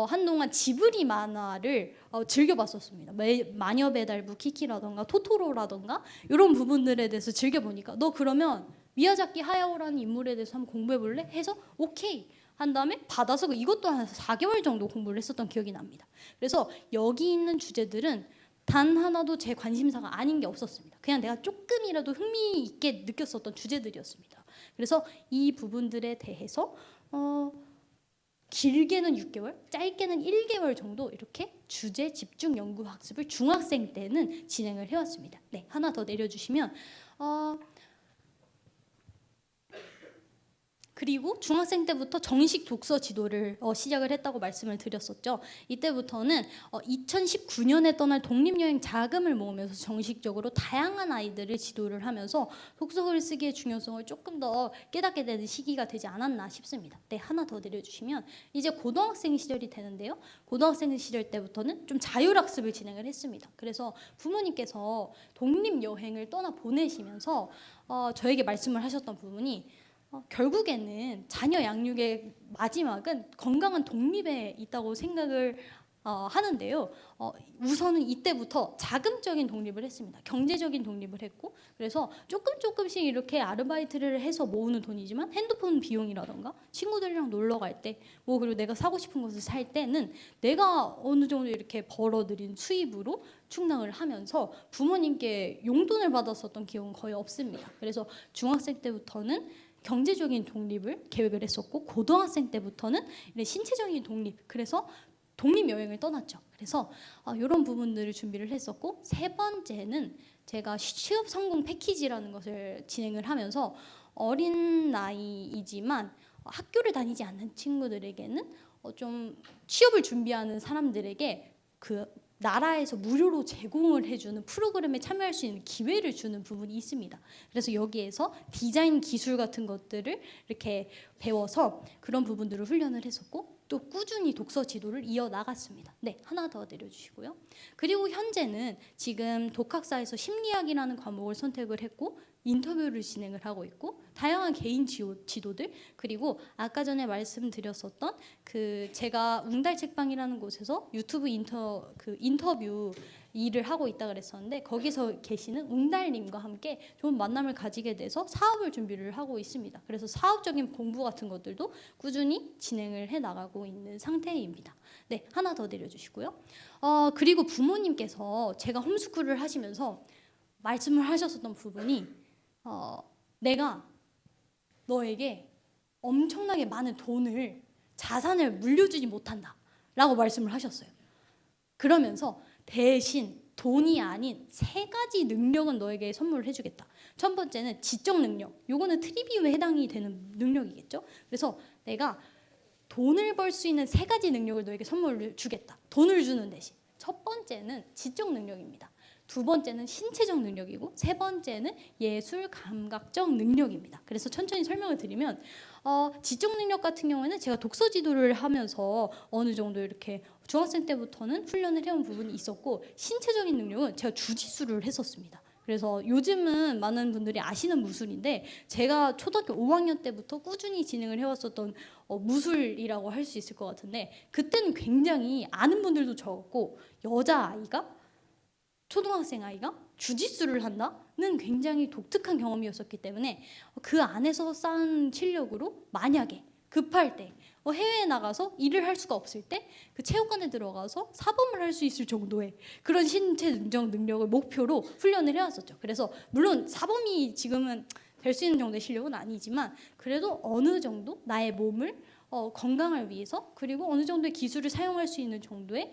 한동안 지브리 만화를 즐겨봤었습니다. 마녀배달부 키키라던가 토토로라던가 이런 부분들에 대해서 즐겨보니까, 너 그러면 미야자키 하야오라는 인물에 대해서 한번 공부해볼래? 해서 오케이, 한 다음에 받아서 이것도 한 4개월 정도 공부를 했었던 기억이 납니다. 그래서 여기 있는 주제들은 단 하나도 제 관심사가 아닌 게 없었습니다. 그냥 내가 조금이라도 흥미있게 느꼈었던 주제들이었습니다. 그래서 이 부분들에 대해서 길게는 6개월, 짧게는 1개월 정도 이렇게 주제 집중 연구 학습을 중학생 때는 진행을 해왔습니다. 네, 하나 더 내려주시면 그리고 중학생 때부터 정식 독서 지도를 시작을 했다고 말씀을 드렸었죠. 이때부터는 2019년에 떠날 독립여행 자금을 모으면서 정식적으로 다양한 아이들을 지도를 하면서 독서글 쓰기의 중요성을 조금 더 깨닫게 되는 시기가 되지 않았나 싶습니다. 네, 하나 더 내려주시면 이제 고등학생 시절이 되는데요. 고등학생 시절 때부터는 좀 자율학습을 진행을 했습니다. 그래서 부모님께서 독립여행을 떠나 보내시면서 저에게 말씀을 하셨던 부분이 결국에는 자녀 양육의 마지막은 건강한 독립에 있다고 생각을 하는데요. 우선은 이때부터 자금적인 독립을 했습니다. 경제적인 독립을 했고, 그래서 조금씩 이렇게 아르바이트를 해서 모으는 돈이지만 핸드폰 비용이라던가 친구들이랑 놀러 갈 때, 그리고 내가 사고 싶은 것을 살 때는 내가 어느 정도 이렇게 벌어들인 수입으로 충당을 하면서 부모님께 용돈을 받았었던 기억은 거의 없습니다. 그래서 중학생 때부터는 경제적인 독립을 계획을 했었고, 고등학생 때부터는 신체적인 독립, 그래서 독립여행을 떠났죠. 그래서 이런 부분들을 준비를 했었고, 세 번째는 제가 취업 성공 패키지라는 것을 진행을 하면서 어린 나이이지만 학교를 다니지 않는 친구들에게는 좀 취업을 준비하는 사람들에게 그 나라에서 무료로 제공을 해주는 프로그램에 참여할 수 있는 기회를 주는 부분이 있습니다. 그래서 여기에서 디자인 기술 같은 것들을 이렇게 배워서 그런 부분들을 훈련을 했었고, 또 꾸준히 독서 지도를 이어나갔습니다. 네, 하나 더 내려주시고요. 그리고 현재는 지금 독학사에서 심리학이라는 과목을 선택을 했고 인터뷰를 진행을 하고 있고, 다양한 개인 지도들, 그리고 아까 전에 말씀드렸었던 그 제가 웅달 책방이라는 곳에서 유튜브 인터뷰 일을 하고 있다 그랬었는데, 거기서 계시는 웅달님과 함께 좋은 만남을 가지게 돼서 사업을 준비를 하고 있습니다. 그래서 사업적인 공부 같은 것들도 꾸준히 진행을 해 나가고 있는 상태입니다. 네, 하나 더 내려주시고요. 그리고 부모님께서 제가 홈스쿨을 하시면서 말씀을 하셨었던 부분이 내가 너에게 엄청나게 많은 돈을, 자산을 물려주지 못한다 라고 말씀을 하셨어요. 그러면서 대신 돈이 아닌 3가지 능력은 너에게 선물을 해주겠다. 첫 번째는 지적 능력, 요거는 트리비움에 해당이 되는 능력이겠죠. 그래서 내가 돈을 벌 수 있는 3가지 능력을 너에게 선물을 주겠다, 돈을 주는 대신. 첫 번째는 지적 능력입니다. 두 번째는 신체적 능력이고, 세 번째는 예술 감각적 능력입니다. 그래서 천천히 설명을 드리면 지적 능력 같은 경우에는 제가 독서 지도를 하면서 어느 정도 이렇게 중학생 때부터는 훈련을 해온 부분이 있었고, 신체적인 능력은 제가 주짓수를 했었습니다. 그래서 요즘은 많은 분들이 아시는 무술인데, 제가 초등학교 5학년 때부터 꾸준히 진행을 해왔었던 무술이라고 할 수 있을 것 같은데, 그때는 굉장히 아는 분들도 적었고, 여자아이가, 초등학생 아이가 주짓수를 한다는 굉장히 독특한 경험이었었기 때문에 그 안에서 쌓은 실력으로 만약에 급할 때, 해외에 나가서 일을 할 수가 없을 때 그 체육관에 들어가서 사범을 할 수 있을 정도의 그런 신체 능력을 목표로 훈련을 해왔었죠. 그래서 물론 사범이 지금은 될 수 있는 정도의 실력은 아니지만, 그래도 어느 정도 나의 몸을 건강을 위해서, 그리고 어느 정도의 기술을 사용할 수 있는 정도의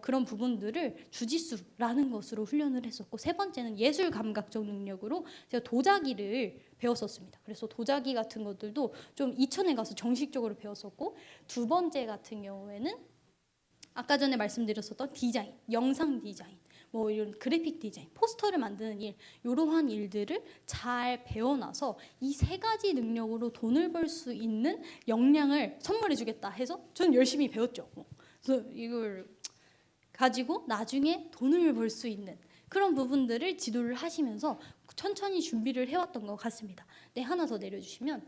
그런 부분들을 주짓수라는 것으로 훈련을 했었고, 세 번째는 예술 감각적 능력으로 제가 도자기를 배웠었습니다. 그래서 도자기 같은 것들도 좀 이천에 가서 정식적으로 배웠었고, 두 번째 같은 경우에는 아까 전에 말씀드렸었던 디자인, 영상 디자인, 이런 그래픽 디자인, 포스터를 만드는 일, 이러한 일들을 잘 배워놔서 이 3가지 능력으로 돈을 벌 수 있는 역량을 선물해주겠다 해서 저는 열심히 배웠죠. 그래서 이걸 가지고 나중에 돈을 벌 수 있는 그런 부분들을 지도를 하시면서 천천히 준비를 해왔던 것 같습니다. 네, 하나 더 내려주시면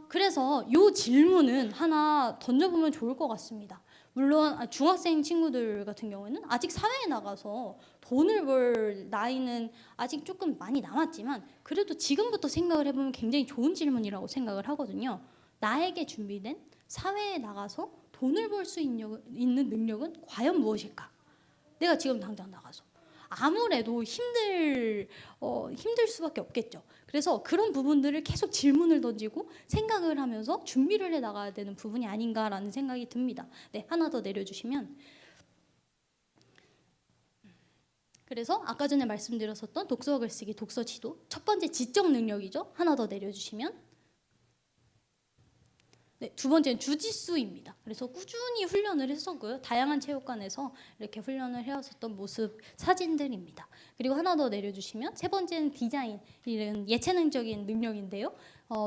그래서 이 질문은 하나 던져보면 좋을 것 같습니다. 물론 중학생 친구들 같은 경우에는 아직 사회에 나가서 돈을 벌 나이는 아직 조금 많이 남았지만, 그래도 지금부터 생각을 해보면 굉장히 좋은 질문이라고 생각을 하거든요. 나에게 준비된 사회에 나가서 돈을 벌 수 있는 능력은 과연 무엇일까? 내가 지금 당장 나가서 아무래도 힘들 수밖에 없겠죠. 그래서 그런 부분들을 계속 질문을 던지고 생각을 하면서 준비를 해 나가야 되는 부분이 아닌가라는 생각이 듭니다. 네, 하나 더 내려주시면, 그래서 아까 전에 말씀드렸었던 독서와 글쓰기, 독서 지도, 첫 번째 지적 능력이죠. 하나 더 내려주시면, 네, 두 번째는 주짓수입니다. 그래서 꾸준히 훈련을 했었고요. 다양한 체육관에서 이렇게 훈련을 해왔었던 모습 사진들입니다. 그리고 하나 더 내려주시면, 세 번째는 디자인, 이런 예체능적인 능력인데요.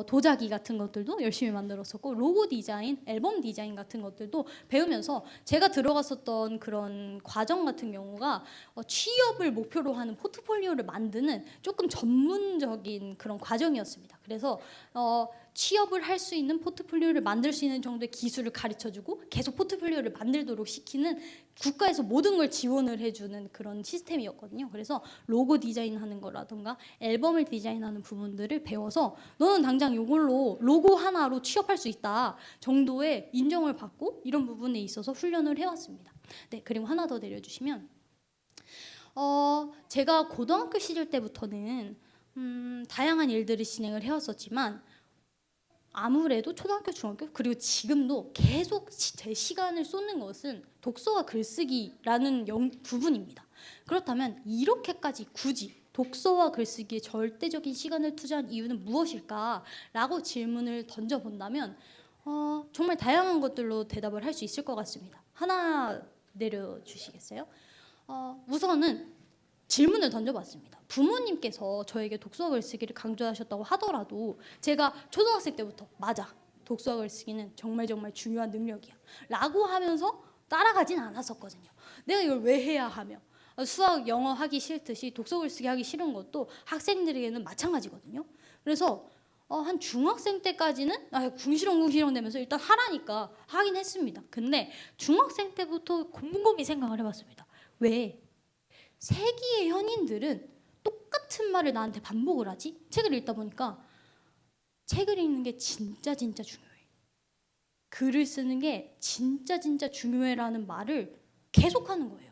도자기 같은 것들도 열심히 만들었었고, 로고 디자인, 앨범 디자인 같은 것들도 배우면서 제가 들어갔었던 그런 과정 같은 경우가 취업을 목표로 하는 포트폴리오를 만드는 조금 전문적인 그런 과정이었습니다. 그래서 취업을 할 수 있는 포트폴리오를 만들 수 있는 정도의 기술을 가르쳐주고 계속 포트폴리오를 만들도록 시키는, 국가에서 모든 걸 지원을 해주는 그런 시스템이었거든요. 그래서 로고 디자인하는 거라든가 앨범을 디자인하는 부분들을 배워서 너는 당장 이걸로 로고 하나로 취업할 수 있다 정도의 인정을 받고, 이런 부분에 있어서 훈련을 해왔습니다. 네, 그리고 하나 더 내려주시면, 제가 고등학교 시절 때부터는 다양한 일들을 진행을 해왔었지만, 아무래도 초등학교, 중학교, 그리고 지금도 계속 제 시간을 쏟는 것은 독서와 글쓰기라는 부분입니다. 그렇다면 이렇게까지 굳이 독서와 글쓰기에 절대적인 시간을 투자한 이유는 무엇일까라고 질문을 던져본다면 정말 다양한 것들로 대답을 할 수 있을 것 같습니다. 하나 내려주시겠어요? 우선은 질문을 던져봤습니다. 부모님께서 저에게 독서와 글쓰기를 강조하셨다고 하더라도 제가 초등학생 때부터 맞아, 독서와 글쓰기는 정말 정말 중요한 능력이야 라고 하면서 따라가진 않았었거든요. 내가 이걸 왜 해야 하며, 수학, 영어 하기 싫듯이 독서 글쓰기 하기 싫은 것도 학생들에게는 마찬가지거든요. 그래서 한 중학생 때까지는 궁시렁궁시렁 되면서 일단 하라니까 하긴 했습니다. 근데 중학생 때부터 곰곰이 생각을 해봤습니다. 왜 세기의 현인들은 똑같은 말을 나한테 반복을 하지? 책을 읽다 보니까 책을 읽는 게 진짜 진짜 중요해. 글을 쓰는 게 진짜 진짜 중요해라는 말을 계속하는 거예요.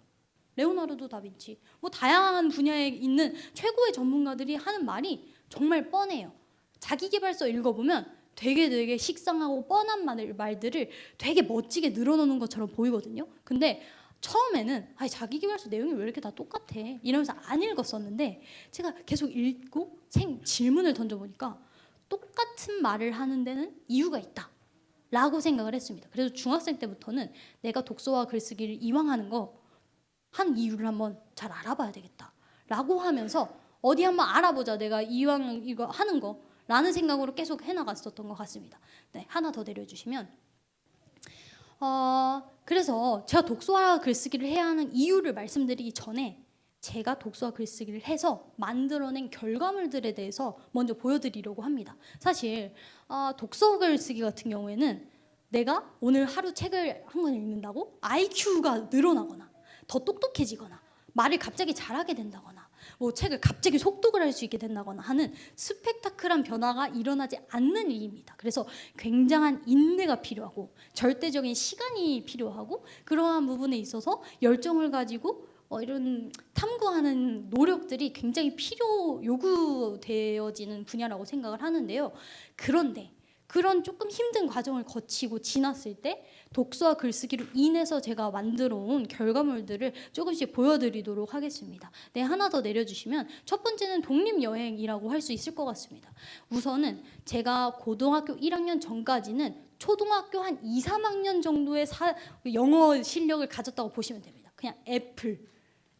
레오나르도 다빈치, 뭐 다양한 분야에 있는 최고의 전문가들이 하는 말이 정말 뻔해요. 자기계발서 읽어보면 되게 식상하고 뻔한 말들을 되게 멋지게 늘어놓는 것처럼 보이거든요. 근데 처음에는 자기계발서 내용이 왜 이렇게 다 똑같아 이러면서 안 읽었었는데, 제가 계속 읽고 질문을 던져보니까 똑같은 말을 하는 데는 이유가 있다 라고 생각을 했습니다. 그래서 중학생 때부터는 내가 독서와 글쓰기를 이왕 하는 거 한 이유를 한번 잘 알아봐야 되겠다 라고 하면서 어디 한번 알아보자, 내가 이왕 이거 하는 거 라는 생각으로 계속 해나갔었던 것 같습니다. 네, 하나 더 내려주시면, 그래서 제가 독서와 글쓰기를 해야 하는 이유를 말씀드리기 전에 제가 독서와 글쓰기를 해서 만들어낸 결과물들에 대해서 먼저 보여드리려고 합니다. 사실 독서 글쓰기 같은 경우에는 내가 오늘 하루 책을 한 권 읽는다고 IQ가 늘어나거나 더 똑똑해지거나 말을 갑자기 잘하게 된다거나 뭐 책을 갑자기 속독을 할 수 있게 된다거나 하는 스펙타클한 변화가 일어나지 않는 일입니다. 그래서 굉장한 인내가 필요하고 절대적인 시간이 필요하고, 그러한 부분에 있어서 열정을 가지고 이런 탐구하는 노력들이 굉장히 요구되어지는 분야라고 생각을 하는데요. 그런데 그런 조금 힘든 과정을 거치고 지났을 때 독서와 글쓰기로 인해서 제가 만들어 온 결과물들을 조금씩 보여드리도록 하겠습니다. 네, 하나 더 내려주시면, 첫 번째는 독립여행이라고 할 수 있을 것 같습니다. 우선은 제가 고등학교 1학년 전까지는 초등학교 한 2, 3학년 정도의 영어 실력을 가졌다고 보시면 됩니다. 그냥 애플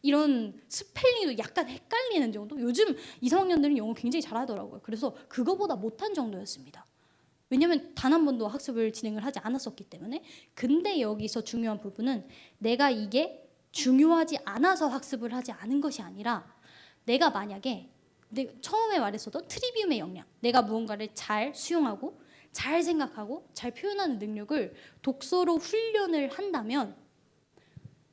이런 스펠링도 약간 헷갈리는 정도? 요즘 2, 3학년들은 영어 굉장히 잘하더라고요. 그래서 그거보다 못한 정도였습니다. 왜냐면 단 한 번도 학습을 진행을 하지 않았었기 때문에. 근데 여기서 중요한 부분은 내가 이게 중요하지 않아서 학습을 하지 않은 것이 아니라, 내가 만약에 처음에 말했었던 트리비움의 역량, 내가 무언가를 잘 수용하고 잘 생각하고 잘 표현하는 능력을 독서로 훈련을 한다면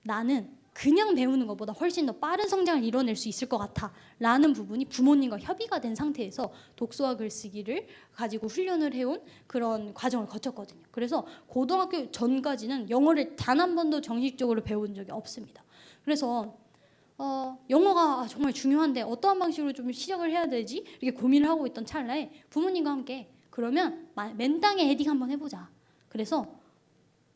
나는 그냥 배우는 것보다 훨씬 더 빠른 성장을 이뤄낼 수 있을 것 같아 라는 부분이 부모님과 협의가 된 상태에서 독서와 글쓰기를 가지고 훈련을 해온 그런 과정을 거쳤거든요. 그래서 고등학교 전까지는 영어를 단 한 번도 정식적으로 배운 적이 없습니다. 그래서 영어가 정말 중요한데 어떠한 방식으로 좀 시작을 해야 되지? 이렇게 고민을 하고 있던 찰나에 부모님과 함께 그러면 맨땅에 헤딩 한번 해보자. 그래서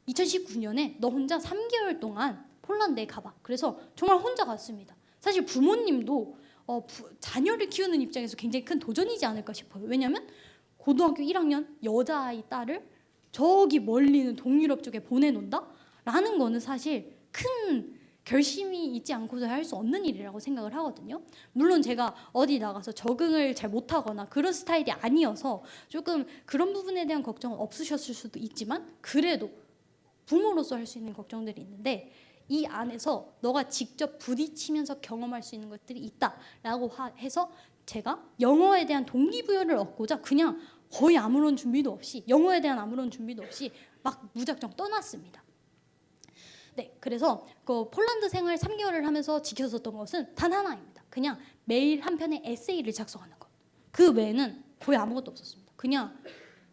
2019년에 너 혼자 3개월 동안 폴란드에 가봐. 그래서 정말 혼자 갔습니다. 사실 부모님도 자녀를 키우는 입장에서 굉장히 큰 도전이지 않을까 싶어요. 왜냐하면 고등학교 1학년 여자아이 딸을 저기 멀리 있는 동유럽 쪽에 보내놓는다? 라는 거는 사실 큰 결심이 있지 않고서 할 수 없는 일이라고 생각을 하거든요. 물론 제가 어디 나가서 적응을 잘 못하거나 그런 스타일이 아니어서 조금 그런 부분에 대한 걱정은 없으셨을 수도 있지만 그래도 부모로서 할 수 있는 걱정들이 있는데 이 안에서 너가 직접 부딪히면서 경험할 수 있는 것들이 있다라고 해서 제가 영어에 대한 동기부여를 얻고자 그냥 거의 아무런 준비도 없이 영어에 대한 아무런 준비도 없이 막 무작정 떠났습니다. 네, 그래서 그 폴란드 생활 3개월을 하면서 지켰었던 것은 단 하나입니다. 그냥 매일 한 편의 에세이를 작성하는 것. 그 외에는 거의 아무것도 없었습니다. 그냥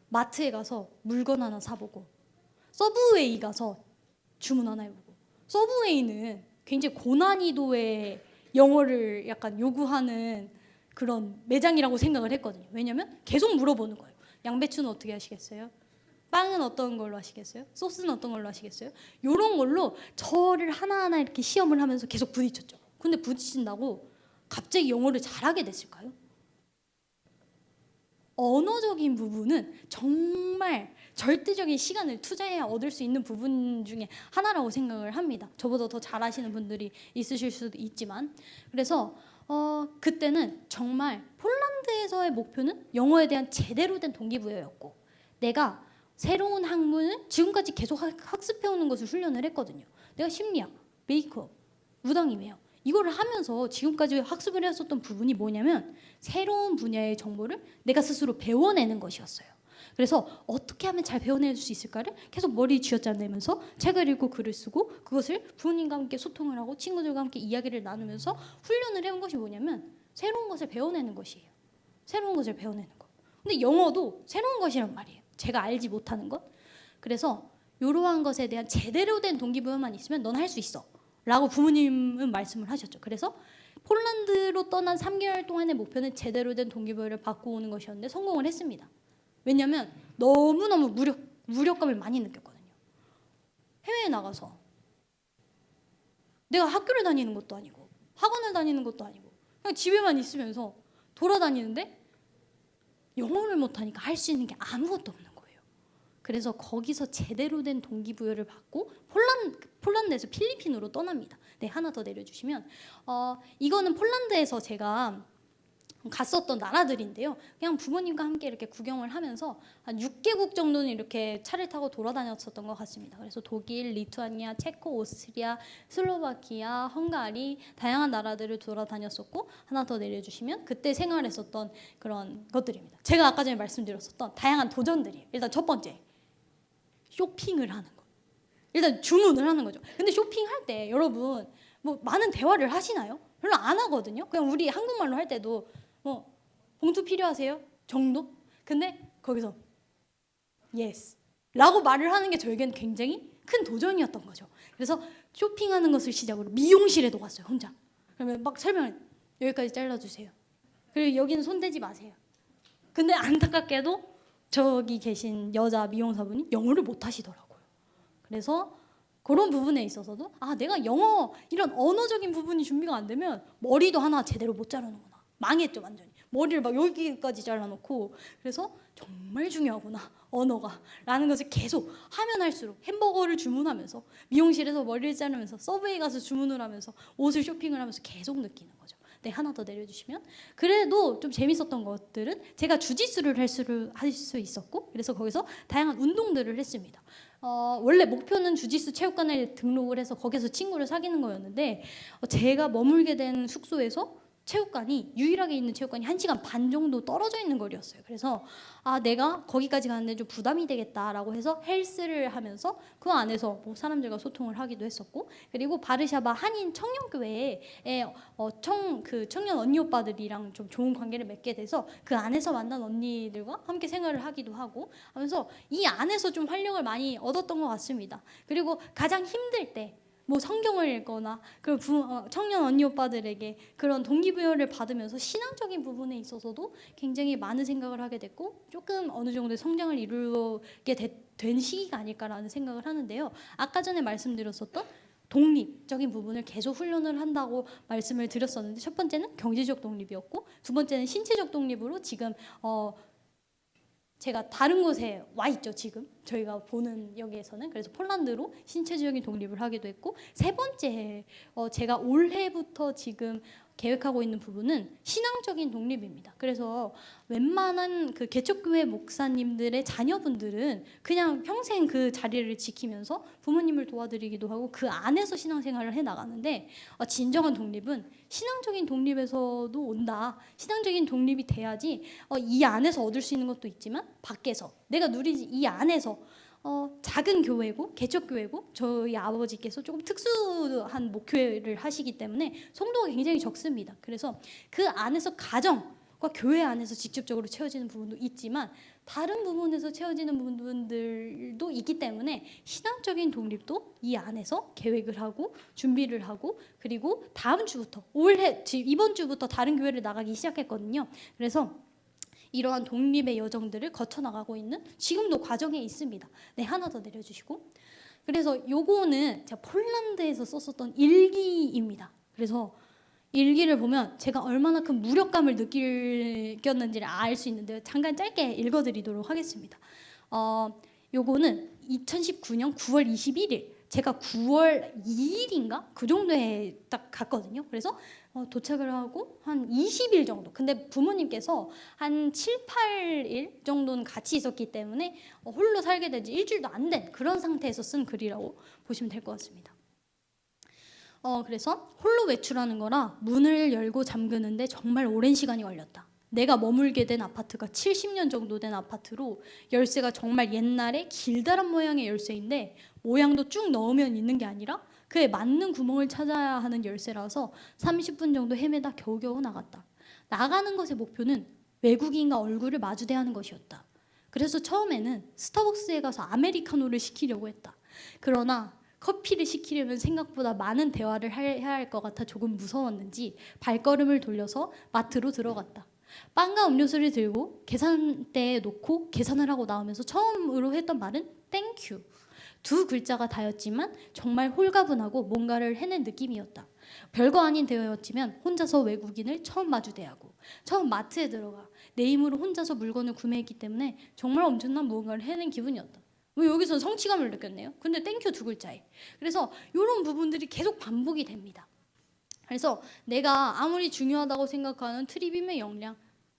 마트에 가서 물건 하나 사보고 서브웨이 가서 주문 하나 해보고 서브웨이는 굉장히 고난이도의 영어를 약간 요구하는 그런 매장이라고 생각을 했거든요. 왜냐면 계속 물어보는 거예요. 양배추는 어떻게 하시겠어요? 빵은 어떤 걸로 하시겠어요? 소스는 어떤 걸로 하시겠어요? 이런 걸로 저를 하나하나 이렇게 시험을 하면서 계속 부딪혔죠. 근데 부딪힌다고 갑자기 영어를 잘하게 됐을까요? 언어적인 부분은 정말 절대적인 시간을 투자해야 얻을 수 있는 부분 중에 하나라고 생각을 합니다. 저보다 더 잘하시는 분들이 있으실 수도 있지만 그래서 그때는 정말 폴란드에서의 목표는 영어에 대한 제대로 된 동기부여였고 내가 새로운 학문을 지금까지 계속 학습해오는 것을 훈련을 했거든요. 내가 심리학, 메이크업, 무당이메요. 이거를 하면서 지금까지 학습을 해왔었던 부분이 뭐냐면 새로운 분야의 정보를 내가 스스로 배워내는 것이었어요. 그래서 어떻게 하면 잘 배워낼 수 있을까를 계속 머리 쥐어짜내면서 책을 읽고 글을 쓰고 그것을 부모님과 함께 소통을 하고 친구들과 함께 이야기를 나누면서 훈련을 해온 것이 뭐냐면 새로운 것을 배워내는 것이에요. 새로운 것을 배워내는 것. 근데 영어도 새로운 것이란 말이에요. 제가 알지 못하는 것. 그래서 이러한 것에 대한 제대로 된 동기부여만 있으면 넌 할 수 있어 라고 부모님은 말씀을 하셨죠. 그래서 폴란드로 떠난 3개월 동안의 목표는 제대로 된 동기부여를 받고 오는 것이었는데 성공을 했습니다. 왜냐하면 너무너무 무력감을 많이 느꼈거든요. 해외에 나가서 내가 학교를 다니는 것도 아니고 학원을 다니는 것도 아니고 그냥 집에만 있으면서 돌아다니는데 영어를 못하니까 할 수 있는 게 아무것도 없는 거예요. 그래서 거기서 제대로 된 동기부여를 받고 폴란드에서 필리핀으로 떠납니다. 네, 하나 더 내려주시면 이거는 폴란드에서 제가 갔었던 나라들인데요. 그냥 부모님과 함께 이렇게 구경을 하면서 한 6개국 정도는 이렇게 차를 타고 돌아다녔었던 것 같습니다. 그래서 독일, 리투아니아, 체코, 오스트리아, 슬로바키아, 헝가리 다양한 나라들을 돌아다녔었고 하나 더 내려주시면 그때 생활했었던 그런 것들입니다. 제가 아까 전에 말씀드렸었던 다양한 도전들이에요. 일단 첫 번째, 쇼핑을 하는 거. 일단 주문을 하는 거죠. 근데 쇼핑할 때 여러분 뭐 많은 대화를 하시나요? 별로 안 하거든요. 그냥 우리 한국말로 할 때도 뭐 봉투 필요하세요? 정도? 근데 거기서 yes 라고 말을 하는 게 저에겐 굉장히 큰 도전이었던 거죠. 그래서 쇼핑하는 것을 시작으로 미용실에도 갔어요. 혼자. 그러면 막 설명을 여기까지 잘라주세요. 그리고 여기는 손대지 마세요. 근데 안타깝게도 저기 계신 여자 미용사분이 영어를 못 하시더라고요. 그래서 그런 부분에 있어서도 내가 영어 이런 언어적인 부분이 준비가 안 되면 머리도 하나 제대로 못 자르는구나. 망했죠 완전히. 머리를 막 여기까지 잘라놓고 그래서 정말 중요하구나 언어가 라는 것을 계속 하면 할수록 햄버거를 주문하면서 미용실에서 머리를 자르면서 서브웨이 가서 주문을 하면서 옷을 쇼핑을 하면서 계속 느끼는 거죠. 네, 하나 더 내려주시면 그래도 좀 재밌었던 것들은 제가 주짓수를 할 수 있었고 그래서 거기서 다양한 운동들을 했습니다. 원래 목표는 주짓수 체육관에 등록을 해서 거기서 친구를 사귀는 거였는데 제가 머물게 된 숙소에서 체육관이 유일하게 있는 체육관이 1시간 반 정도 떨어져 있는 거리였어요. 그래서 내가 거기까지 가는데 좀 부담이 되겠다라고 해서 헬스를 하면서 그 안에서 뭐 사람들과 소통을 하기도 했었고, 그리고 바르샤바 한인 청년교회에 그 청년 언니 오빠들이랑 좀 좋은 관계를 맺게 돼서 그 안에서 만난 언니들과 함께 생활을 하기도 하고 하면서 이 안에서 좀 활력을 많이 얻었던 것 같습니다. 그리고 가장 힘들 때 뭐 성경을 읽거나 그 청년 언니 오빠들에게 그런 동기부여를 받으면서 신앙적인 부분에 있어서도 굉장히 많은 생각을 하게 됐고, 조금 어느 정도의 성장을 이루게 된 시기가 아닐까라는 생각을 하는데요. 아까 전에 말씀드렸었던 독립적인 부분을 계속 훈련을 한다고 말씀을 드렸었는데, 첫 번째는 경제적 독립이었고, 두 번째는 신체적 독립으로 지금 제가 다른 곳에 와 있죠. 지금 저희가 보는 여기에서는. 그래서 폴란드로 신체적인 독립을 하기도 했고, 세 번째 제가 올해부터 지금 계획하고 있는 부분은 신앙적인 독립입니다. 그래서 웬만한 그 개척교회 목사님들의 자녀분들은 그냥 평생 그 자리를 지키면서 부모님을 도와드리기도 하고 그 안에서 신앙생활을 해나가는데, 진정한 독립은 신앙적인 독립에서도 온다. 신앙적인 독립이 돼야지 이 안에서 얻을 수 있는 것도 있지만 밖에서 내가 누리지, 이 안에서 작은 교회고 개척교회고 저희 아버지께서 조금 특수한 목회를 하시기 때문에 성도가 굉장히 적습니다. 그래서 그 안에서 가정과 교회 안에서 직접적으로 채워지는 부분도 있지만 다른 부분에서 채워지는 부분들도 있기 때문에 신앙적인 독립도 이 안에서 계획을 하고 준비를 하고, 그리고 다음 주부터 이번 주부터 다른 교회를 나가기 시작했거든요. 그래서 이러한 독립의 여정들을 거쳐나가고 있는 지금도 과정에 있습니다. 네, 하나 더 내려주시고. 그래서 요거는 제가 폴란드에서 썼었던 일기입니다. 그래서 일기를 보면 제가 얼마나 큰 무력감을 느꼈는지를 알 수 있는데요. 잠깐 짧게 읽어드리도록 하겠습니다. 요거는 2019년 9월 21일, 제가 9월 2일인가 그 정도에 딱 갔거든요. 그래서 도착을 하고 한 20일 정도, 근데 부모님께서 한 7, 8일 정도는 같이 있었기 때문에 홀로 살게 된 지 일주일도 안 된 그런 상태에서 쓴 글이라고 보시면 될 것 같습니다. 그래서 홀로 외출하는 거라 문을 열고 잠그는데 정말 오랜 시간이 걸렸다. 내가 머물게 된 아파트가 70년 정도 된 아파트로 열쇠가 정말 옛날에 길다란 모양의 열쇠인데 모양도 쭉 넣으면 있는 게 아니라 그에 맞는 구멍을 찾아야 하는 열쇠라서 30분 정도 헤매다 겨우겨우 나갔다. 나가는 것의 목표는 외국인과 얼굴을 마주대야 하는 것이었다. 그래서 처음에는 스타벅스에 가서 아메리카노를 시키려고 했다. 그러나 커피를 시키려면 생각보다 많은 대화를 해야 할 것 같아 조금 무서웠는지 발걸음을 돌려서 마트로 들어갔다. 빵과 음료수를 들고 계산대에 놓고 계산을 하고 나오면서 처음으로 했던 말은 땡큐. 두 글자가 다였지만 정말 홀가분하고 뭔가를 해낸 느낌이었다. 별거 아닌 대화였지만 혼자서 외국인을 처음 마주대야 하고 처음 마트에 들어가 내 힘으로 혼자서 물건을 구매했기 때문에 정말 엄청난 무언가를 해낸 기분이었다. 왜 여기서 성취감을 느꼈네요. 근데 땡큐 두 글자에. 그래서 이런 부분들이 계속 반복이 됩니다. 그래서 내가 아무리 중요하다고 생각하는 트리빔의 역량,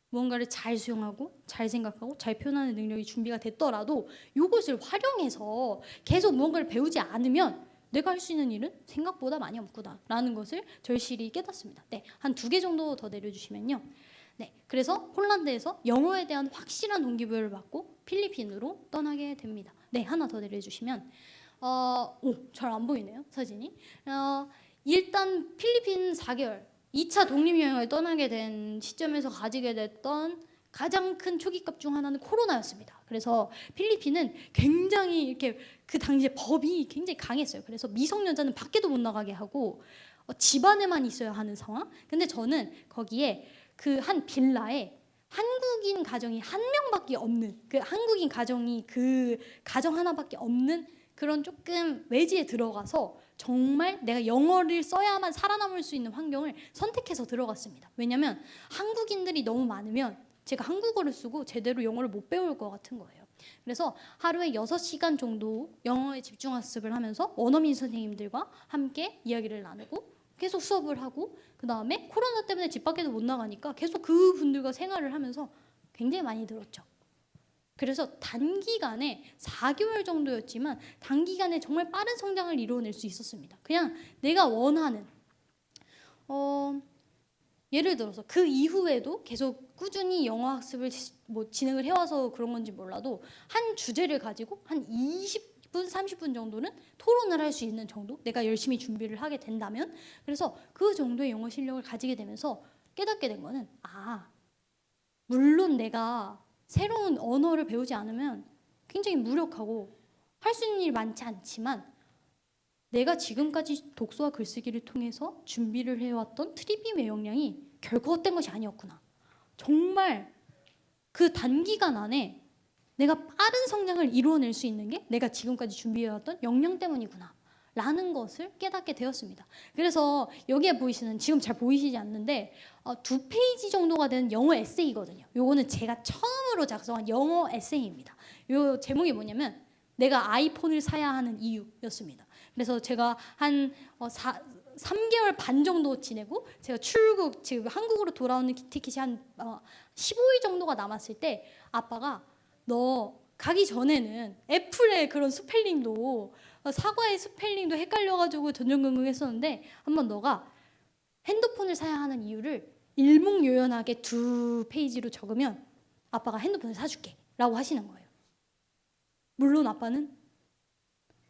무언가를 잘 수용하고 잘 생각하고 잘 표현하는 능력이 준비가 됐더라도 이것을 활용해서 계속 무언가를 배우지 않으면 내가 할 수 있는 일은 생각보다 많이 없구나라는 것을 절실히 깨닫습니다. 네, 한 2개 정도 더 내려주시면요. 네, 그래서 폴란드에서 영어에 대한 확실한 동기부여를 받고 필리핀으로 떠나게 됩니다. 네, 하나 더 내려주시면 잘 안 보이네요, 사진이. 일단 필리핀 4개월 2차 독립여행을 떠나게 된 시점에서 가지게 됐던 가장 큰 초기값 중 하나는 코로나였습니다. 그래서 필리핀은 굉장히 이렇게 그 당시에 법이 굉장히 강했어요. 그래서 미성년자는 밖에도 못 나가게 하고 집 안에만 있어야 하는 상황. 근데 저는 거기에 그 한 빌라에 한국인 가정이 한 명밖에 없는, 그 한국인 가정이 그 가정 하나밖에 없는 그런 조금 외지에 들어가서 정말 내가 영어를 써야만 살아남을 수 있는 환경을 선택해서 들어갔습니다. 왜냐하면 한국인들이 너무 많으면 제가 한국어를 쓰고 제대로 영어를 못 배울 것 같은 거예요. 그래서 하루에 6시간 정도 영어에 집중 학습을 하면서 원어민 선생님들과 함께 이야기를 나누고 계속 수업을 하고, 그 다음에 코로나 때문에 집 밖에도 못 나가니까 계속 그분들과 생활을 하면서 굉장히 많이 들었죠. 그래서 단기간에 4개월 정도였지만 단기간에 정말 빠른 성장을 이루어낼 수 있었습니다. 그냥 내가 원하는 예를 들어서 그 이후에도 계속 꾸준히 영어 학습을 뭐 진행을 해와서 그런 건지 몰라도 한 주제를 가지고 한 20분, 30분 정도는 토론을 할 수 있는 정도 내가 열심히 준비를 하게 된다면 그래서 그 정도의 영어 실력을 가지게 되면서 깨닫게 된 거는 물론 내가 새로운 언어를 배우지 않으면 굉장히 무력하고 할 수 있는 일이 많지 않지만 내가 지금까지 독서와 글쓰기를 통해서 준비를 해왔던 트리비움의 역량이 결코 헛된 것이 아니었구나. 정말 그 단기간 안에 내가 빠른 성장을 이루어낼 수 있는 게 내가 지금까지 준비해왔던 역량 때문이구나. 라는 것을 깨닫게 되었습니다. 그래서 여기에 보이시는 지금 잘 보이시지 않는데 2페이지 정도가 되는 영어 에세이거든요. 요거는 제가 처음으로 작성한 영어 에세이입니다. 요 제목이 뭐냐면 내가 아이폰을 사야 하는 이유였습니다. 그래서 제가 한 3개월 반 정도 지내고 제가 출국 지금 한국으로 돌아오는 티켓이 한 15일 정도가 남았을 때 아빠가 너 가기 전에는 애플의 그런 스펠링도 사과의 스펠링도 헷갈려가지고 전전긍긍했었는데 한번 너가 핸드폰을 사야 하는 이유를 일목요연하게 2페이지로 적으면 아빠가 핸드폰을 사줄게 라고 하시는 거예요. 물론 아빠는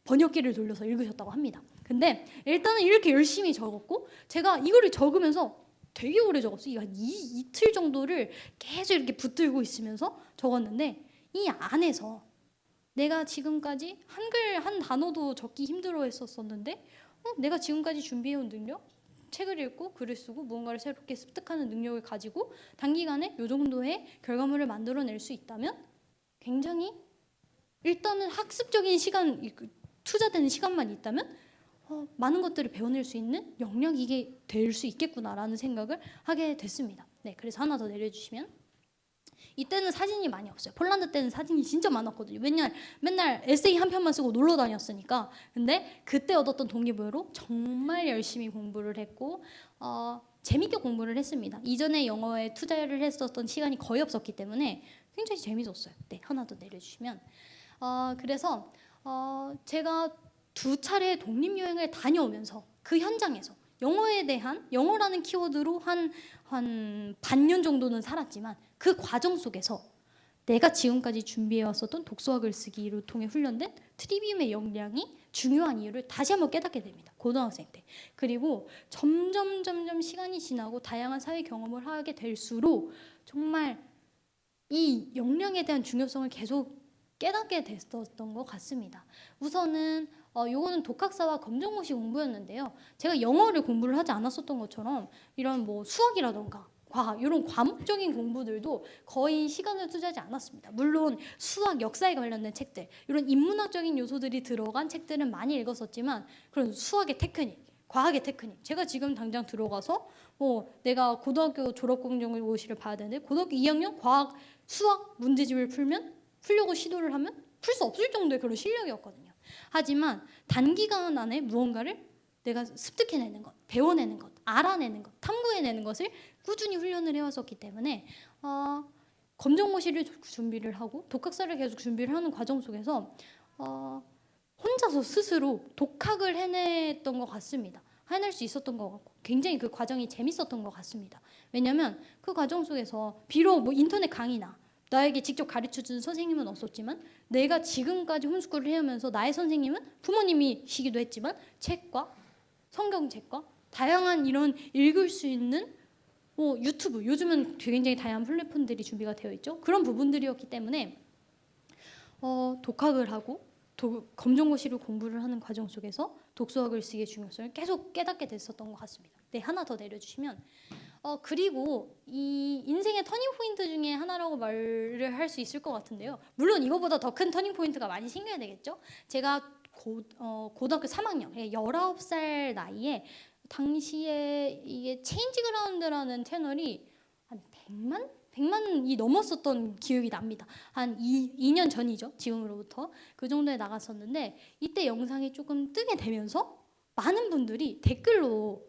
번역기를 돌려서 읽으셨다고 합니다. 근데 일단은 이렇게 열심히 적었고 제가 이거를 적으면서 되게 오래 적었어요. 한 이틀 정도를 계속 이렇게 붙들고 있으면서 적었는데 이 안에서 내가 지금까지 한글 한 단어도 적기 힘들어 했었었는데 내가 지금까지 준비해온 능력 책을 읽고 글을 쓰고 무언가를 새롭게 습득하는 능력을 가지고 단기간에 이 정도의 결과물을 만들어낼 수 있다면 굉장히 일단은 학습적인 시간 투자되는 시간만 있다면 많은 것들을 배워낼 수 있는 영역이 이게 될 수 있겠구나라는 생각을 하게 됐습니다. 네, 그래서 하나 더 내려주시면 이때는 사진이 많이 없어요. 폴란드 때는 사진이 진짜 많았거든요. 왜냐면 맨날 에세이 한 편만 쓰고 놀러 다녔으니까. 근데 그때 얻었던 동기부여로 정말 열심히 공부를 했고 재밌게 공부를 했습니다. 이전에 영어에 투자를 했었던 시간이 거의 없었기 때문에 굉장히 재밌었어요. 네, 하나 더 내려주시면 그래서 제가 2차례 독립여행을 다녀오면서 그 현장에서 영어에 대한 영어라는 키워드로 한 반년 정도는 살았지만 그 과정 속에서 내가 지금까지 준비해왔었던 독서와 글쓰기를 통해 훈련된 트리비움의 역량이 중요한 이유를 다시 한번 깨닫게 됩니다. 고등학생 때. 그리고 점점 시간이 지나고 다양한 사회 경험을 하게 될수록 정말 이 역량에 대한 중요성을 계속 깨닫게 됐었던 것 같습니다. 우선은 요거는 독학사와 검정고시 공부였는데요. 제가 영어를 공부를 하지 않았었던 것처럼 이런 뭐 수학이라던가 과학 이런 과목적인 공부들도 거의 시간을 투자하지 않았습니다. 물론 수학, 역사에 관련된 책들 이런 인문학적인 요소들이 들어간 책들은 많이 읽었었지만 그런 수학의 테크닉, 과학의 테크닉 제가 지금 당장 들어가서 내가 고등학교 졸업공정고시를 봐야 되는데 고등학교 2학년 과학, 수학 문제집을 풀려고 시도를 하면 풀 수 없을 정도의 그런 실력이었거든요. 하지만 단기간 안에 무언가를 내가 습득해내는 것, 배워내는 것, 알아내는 것, 탐구해내는 것을 꾸준히 훈련을 해왔었기 때문에 검정고시를 준비를 하고 독학사를 계속 준비를 하는 과정 속에서 혼자서 스스로 독학을 해냈던 것 같습니다. 해낼 수 있었던 것 같고 굉장히 그 과정이 재밌었던 것 같습니다. 왜냐하면 그 과정 속에서 비록 뭐 인터넷 강의나 나에게 직접 가르쳐준 선생님은 없었지만 내가 지금까지 홈스쿨을 해오면서 나의 선생님은 부모님이시기도 했지만 책과 성경책과 다양한 이런 읽을 수 있는 유튜브 요즘은 굉장히 다양한 플랫폼들이 준비가 되어 있죠. 그런 부분들이었기 때문에 독학을 하고 검정고시를 공부를 하는 과정 속에서 독서와 글쓰기의 중요성을 계속 깨닫게 됐었던 것 같습니다. 네, 하나 더 내려주시면 그리고 이 인생의 터닝 포인트 중에 하나라고 말을 할 수 있을 것 같은데요. 물론 이거보다 더 큰 터닝 포인트가 많이 생겨야 되겠죠. 제가 고등학교 3학년 19살 나이에 당시에 이게 체인지 그라운드라는 채널이 한 100만이 넘었었던 기억이 납니다. 한 2년 전이죠. 지금으로부터. 그 정도에 나갔었는데 이때 영상이 조금 뜨게 되면서 많은 분들이 댓글로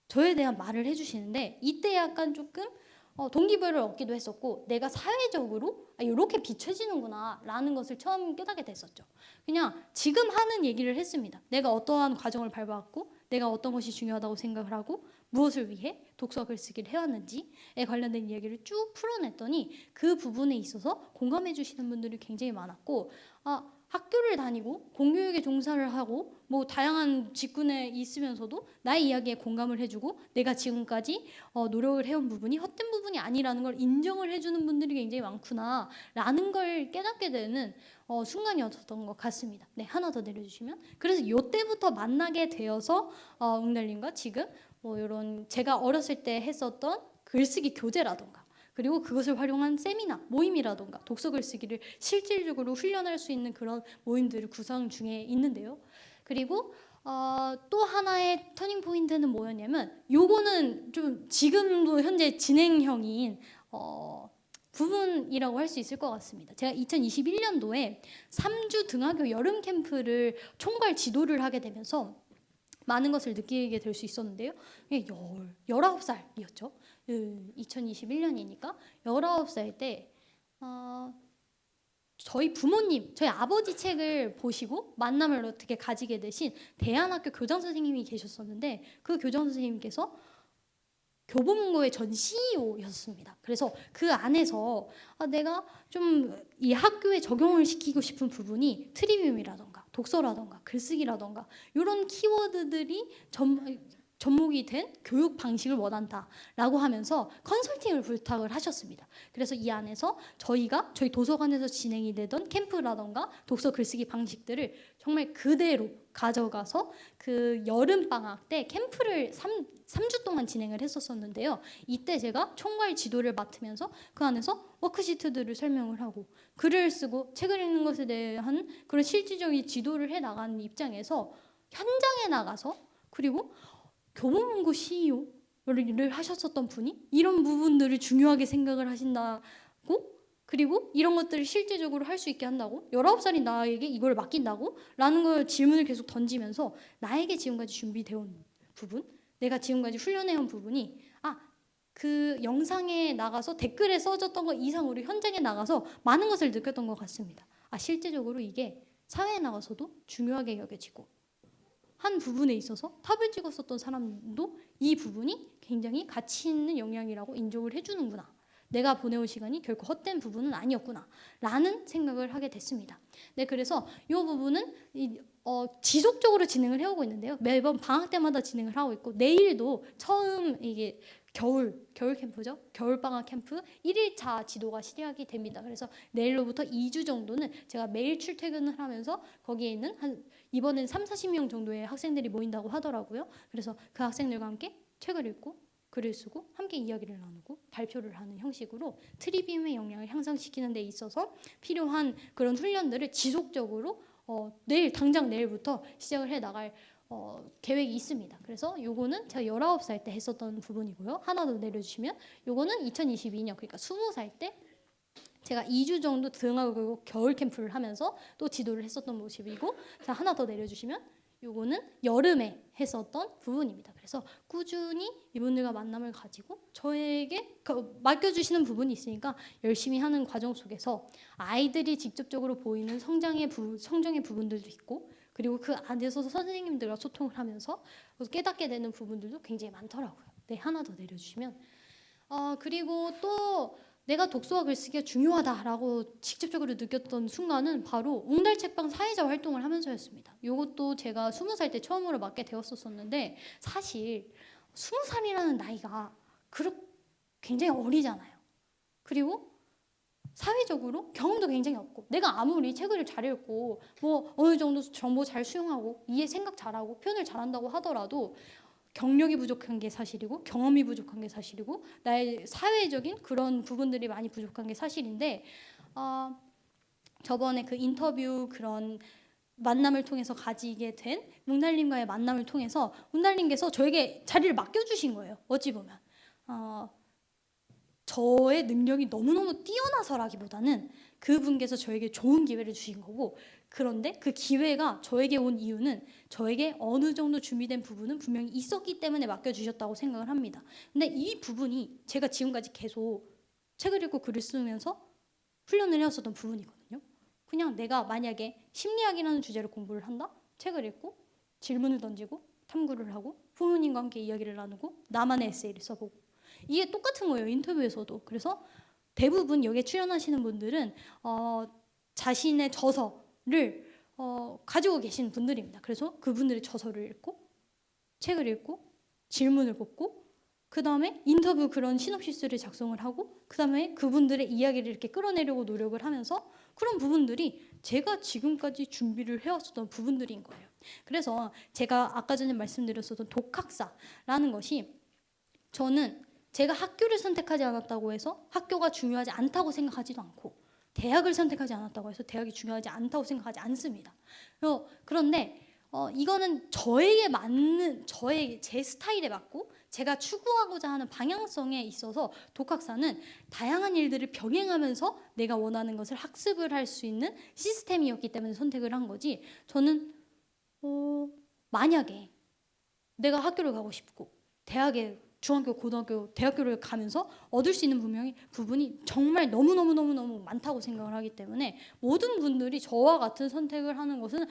저에 대한 말을 해주시는데 이때 약간 조금 동기부여를 얻기도 했었고 내가 사회적으로 이렇게 비춰지는구나 라는 것을 처음 깨닫게 됐었죠. 그냥 지금 하는 얘기를 했습니다. 내가 어떠한 과정을 밟아왔고 내가 어떤 것이 중요하다고 생각을 하고 무엇을 위해 독서와 글쓰기를 해왔는지에 관련된 이야기를 쭉 풀어냈더니 그 부분에 있어서 공감해 주시는 분들이 굉장히 많았고, 학교를 다니고 공교육에 종사를 하고 뭐 다양한 직군에 있으면서도 나의 이야기에 공감을 해주고 내가 지금까지 노력을 해온 부분이 헛된 부분이 아니라는 걸 인정을 해주는 분들이 굉장히 많구나라는 걸 깨닫게 되는 순간이었던 것 같습니다. 네, 하나 더 내려주시면. 그래서 이때부터 만나게 되어서 웅달님과 지금 뭐 이런 제가 어렸을 때 했었던 글쓰기 교재라던가 그리고 그것을 활용한 세미나, 모임이라던가 독서 글쓰기를 실질적으로 훈련할 수 있는 그런 모임들을 구상 중에 있는데요. 그리고 또 하나의 터닝 포인트는 뭐였냐면 요거는 좀 지금도 현재 진행형인 부분이라고 할 수 있을 것 같습니다. 제가 2021년도에 3주 등하교 여름 캠프를 총괄 지도를 하게 되면서 많은 것을 느끼게 될 수 있었는데요. 19살이었죠. 2021년이니까 19살 때 저희 부모님, 저희 아버지 책을 보시고 만남을 어떻게 가지게 되신 대안학교 교장 선생님이 계셨었는데 그 교장 선생님께서 교보문고의 전 CEO였습니다. 그래서 그 안에서 내가 좀 이 학교에 적용을 시키고 싶은 부분이 트리비움이라던가 독서라던가 글쓰기라던가 이런 키워드들이 접목이 된 교육 방식을 원한다라고 하면서 컨설팅을 부탁을 하셨습니다. 그래서 이 안에서 저희 도서관에서 진행이 되던 캠프라던가 독서 글쓰기 방식들을 정말 그대로 가져가서 그 여름 방학 때 캠프를 3주 동안 진행을 했었었는데요. 이때 제가 총괄 지도를 맡으면서 그 안에서 워크시트들을 설명을 하고 글을 쓰고 책을 읽는 것에 대한 그런 실질적인 지도를 해 나가는 입장에서 현장에 나가서 그리고 교보문고 CEO를 하셨었던 분이 이런 부분들을 중요하게 생각을 하신다고 그리고 이런 것들을 실제적으로 할 수 있게 한다고 19살인 나에게 이걸 맡긴다고? 라는 걸 질문을 계속 던지면서 나에게 지금까지 준비되어 온 부분 내가 지금까지 훈련해온 부분이 그 영상에 나가서 댓글에 써졌던 것 이상으로 현장에 나가서 많은 것을 느꼈던 것 같습니다. 실제적으로 이게 사회에 나가서도 중요하게 여겨지고 한 부분에 있어서 탑을 찍었었던 사람도 이 부분이 굉장히 가치 있는 영향이라고 인정을 해주는구나. 내가 보내온 시간이 결코 헛된 부분은 아니었구나 라는 생각을 하게 됐습니다. 네, 그래서 이 부분은 지속적으로 진행을 해오고 있는데요. 매번 방학 때마다 진행을 하고 있고 내일도 처음 이게 겨울 캠프죠. 겨울방학 캠프 1일차 지도가 시작이 됩니다. 그래서 내일로부터 2주 정도는 제가 매일 출퇴근을 하면서 거기에 있는 이번엔 30-40명 정도의 학생들이 모인다고 하더라고요. 그래서 그 학생들과 함께 책을 읽고 글을 쓰고 함께 이야기를 나누고 발표를 하는 형식으로 트리비움의 역량을 향상시키는 데 있어서 필요한 그런 훈련들을 지속적으로 당장 내일부터 시작을 해 나갈 계획이 있습니다. 그래서 요거는 제가 19살 때 했었던 부분이고요. 하나 더 내려주시면 요거는 2022년 그러니까 20살 때 제가 2주 정도 등하고 겨울 캠프를 하면서 또 지도를 했었던 모습이고 자 하나 더 내려주시면 요거는 여름에 했었던 부분입니다. 그래서 꾸준히 이분들과 만남을 가지고 저에게 맡겨주시는 부분이 있으니까 열심히 하는 과정 속에서 아이들이 직접적으로 보이는 성장의 부분들도 있고 그리고 그 안에서 선생님들과 소통을 하면서 깨닫게 되는 부분들도 굉장히 많더라고요. 네, 하나 더 내려주시면 그리고 또 내가 독서와 글쓰기가 중요하다라고 직접적으로 느꼈던 순간은 바로 웅달책방 사회자 활동을 하면서였습니다. 이것도 제가 20살 때 처음으로 맡게 되었었는데 사실 20살이라는 나이가 굉장히 어리잖아요. 그리고 사회적으로 경험도 굉장히 없고 내가 아무리 책을 잘 읽고 뭐 어느 정도 정보 잘 수용하고 이해 생각 잘하고 표현을 잘한다고 하더라도 경력이 부족한 게 사실이고 경험이 부족한 게 사실이고 나의 사회적인 그런 부분들이 많이 부족한 게 사실인데 저번에 그 인터뷰 그런 만남을 통해서 가지게 된 웅달님과의 만남을 통해서 웅달님께서 저에게 자리를 맡겨주신 거예요. 어찌 보면 저의 능력이 너무너무 뛰어나서라기보다는 그분께서 저에게 좋은 기회를 주신 거고 그런데 그 기회가 저에게 온 이유는 저에게 어느 정도 준비된 부분은 분명히 있었기 때문에 맡겨주셨다고 생각을 합니다. 근데 이 부분이 제가 지금까지 계속 책을 읽고 글을 쓰면서 훈련을 해왔었던 부분이거든요. 그냥 내가 만약에 심리학이라는 주제로 공부를 한다? 책을 읽고 질문을 던지고 탐구를 하고 부모님과 함께 이야기를 나누고 나만의 에세이를 써보고 이게 똑같은 거예요. 인터뷰에서도. 그래서 대부분 여기에 출연하시는 분들은 자신의 저서를 가지고 계신 분들입니다. 그래서 그분들의 저서를 읽고 책을 읽고 질문을 뽑고 그 다음에 인터뷰 그런 시놉시스를 작성을 하고 그 다음에 그분들의 이야기를 이렇게 끌어내려고 노력을 하면서 그런 부분들이 제가 지금까지 준비를 해왔었던 부분들인 거예요. 그래서 제가 아까 전에 말씀드렸었던 독학사라는 것이 저는 제가 학교를 선택하지 않았다고 해서 학교가 중요하지 않다고 생각하지도 않고 대학을 선택하지 않았다고 해서 대학이 중요하지 않다고 생각하지 않습니다. 그런데 이거는 저에게 맞는 제 스타일에 맞고 제가 추구하고자 하는 방향성에 있어서 독학사는 다양한 일들을 병행하면서 내가 원하는 것을 학습을 할 수 있는 시스템이었기 때문에 선택을 한 거지. 저는 만약에 내가 학교를 가고 싶고 대학에 중학교, 고등학교, 대학교를 가면서 얻을 수 있는 부분이 정말 너무너무 많다고 생각을 하기 때문에 모든 분들이 저와 같은 선택을 하는 것은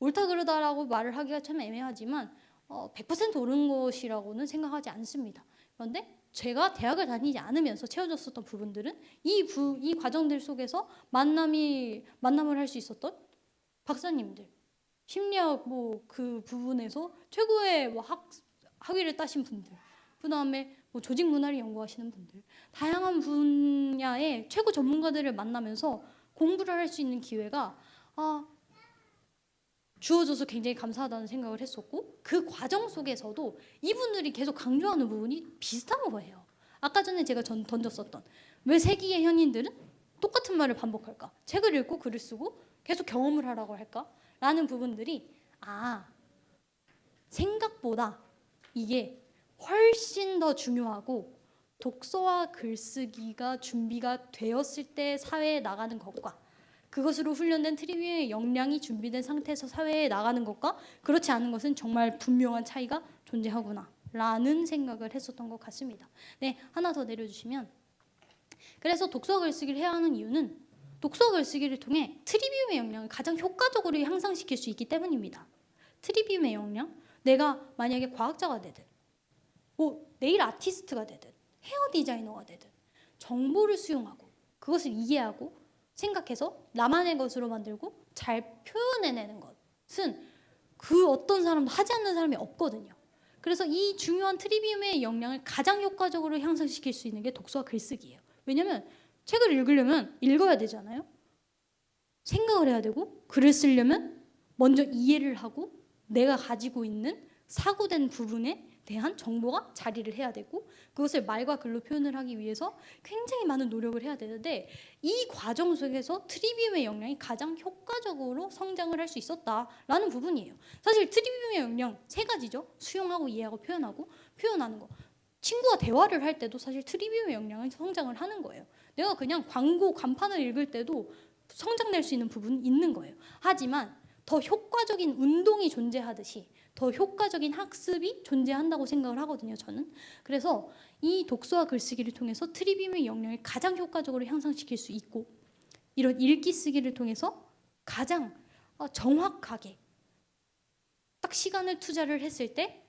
옳다 그르다라고 말을 하기가 참 애매하지만 100% 옳은 것이라고는 생각하지 않습니다. 그런데 제가 대학을 다니지 않으면서 채워졌었던 부분들은 이 과정들 속에서 만남을 할 수 있었던 박사님들, 심리학 그 부분에서 최고의 학위를 따신 분들, 그 다음에 조직 문화를 연구하시는 분들, 다양한 분야의 최고 전문가들을 만나면서 공부를 할 수 있는 기회가 주어져서 굉장히 감사하다는 생각을 했었고 그 과정 속에서도 이분들이 계속 강조하는 부분이 비슷한 거예요. 아까 전에 제가 던졌었던 왜 세기의 현인들은 똑같은 말을 반복할까? 책을 읽고 글을 쓰고 계속 경험을 하라고 할까? 라는 부분들이 생각보다 이게 훨씬 더 중요하고 독서와 글쓰기가 준비가 되었을 때 사회에 나가는 것과 그것으로 훈련된 트리비의 역량이 준비된 상태에서 사회에 나가는 것과 그렇지 않은 것은 정말 분명한 차이가 존재하구나 라는 생각을 했었던 것 같습니다. 네, 하나 더 내려주시면 그래서 독서 글쓰기를 해야 하는 이유는 독서 글쓰기를 통해 트리비움의 역량을 가장 효과적으로 향상시킬 수 있기 때문입니다. 트리비움의 역량? 내가 만약에 과학자가 되든 네일 아티스트가 되든 헤어 디자이너가 되든 정보를 수용하고 그것을 이해하고 생각해서 나만의 것으로 만들고 잘 표현해내는 것은 그 어떤 사람도 하지 않는 사람이 없거든요. 그래서 이 중요한 트리비움의 역량을 가장 효과적으로 향상시킬 수 있는 게 독서와 글쓰기예요. 왜냐면 책을 읽으려면 읽어야 되잖아요. 생각을 해야 되고 글을 쓰려면 먼저 이해를 하고 내가 가지고 있는 사고된 부분에 대한 정보가 자리를 해야 되고 그것을 말과 글로 표현을 하기 위해서 굉장히 많은 노력을 해야 되는데 이 과정 속에서 트리비움의 역량이 가장 효과적으로 성장을 할 수 있었다라는 부분이에요. 사실 트리비움의 역량 세 가지죠. 수용하고 이해하고 표현하는 거. 친구와 대화를 할 때도 사실 트리비움의 역량은 성장을 하는 거예요. 내가 그냥 광고 간판을 읽을 때도 성장될 수 있는 부분이 있는 거예요. 하지만 더 효과적인 운동이 존재하듯이 더 효과적인 학습이 존재한다고 생각을 하거든요, 저는. 그래서 이 독서와 글쓰기를 통해서 트리비움의 역량을 가장 효과적으로 향상시킬 수 있고 이런 읽기 쓰기를 통해서 가장 정확하게 딱 시간을 투자를 했을 때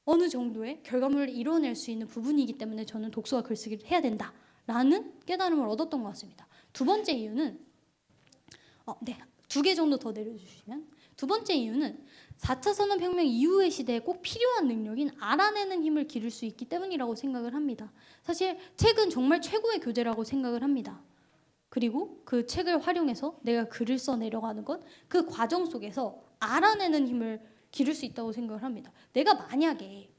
어느 정도의 결과물을 이뤄낼 수 있는 부분이기 때문에 저는 독서와 글쓰기를 해야 된다라는 깨달음을 얻었던 것 같습니다. 두 번째 이유는 네, 2개 정도 더 내려주시면 두 번째 이유는 4차 산업혁명 이후의 시대에 꼭 필요한 능력인 알아내는 힘을 기를 수 있기 때문이라고 생각을 합니다. 사실 책은 정말 최고의 교재라고 생각을 합니다. 그리고 그 책을 활용해서 내가 글을 써내려가는 것, 그 과정 속에서 알아내는 힘을 기를 수 있다고 생각을 합니다. 내가 만약에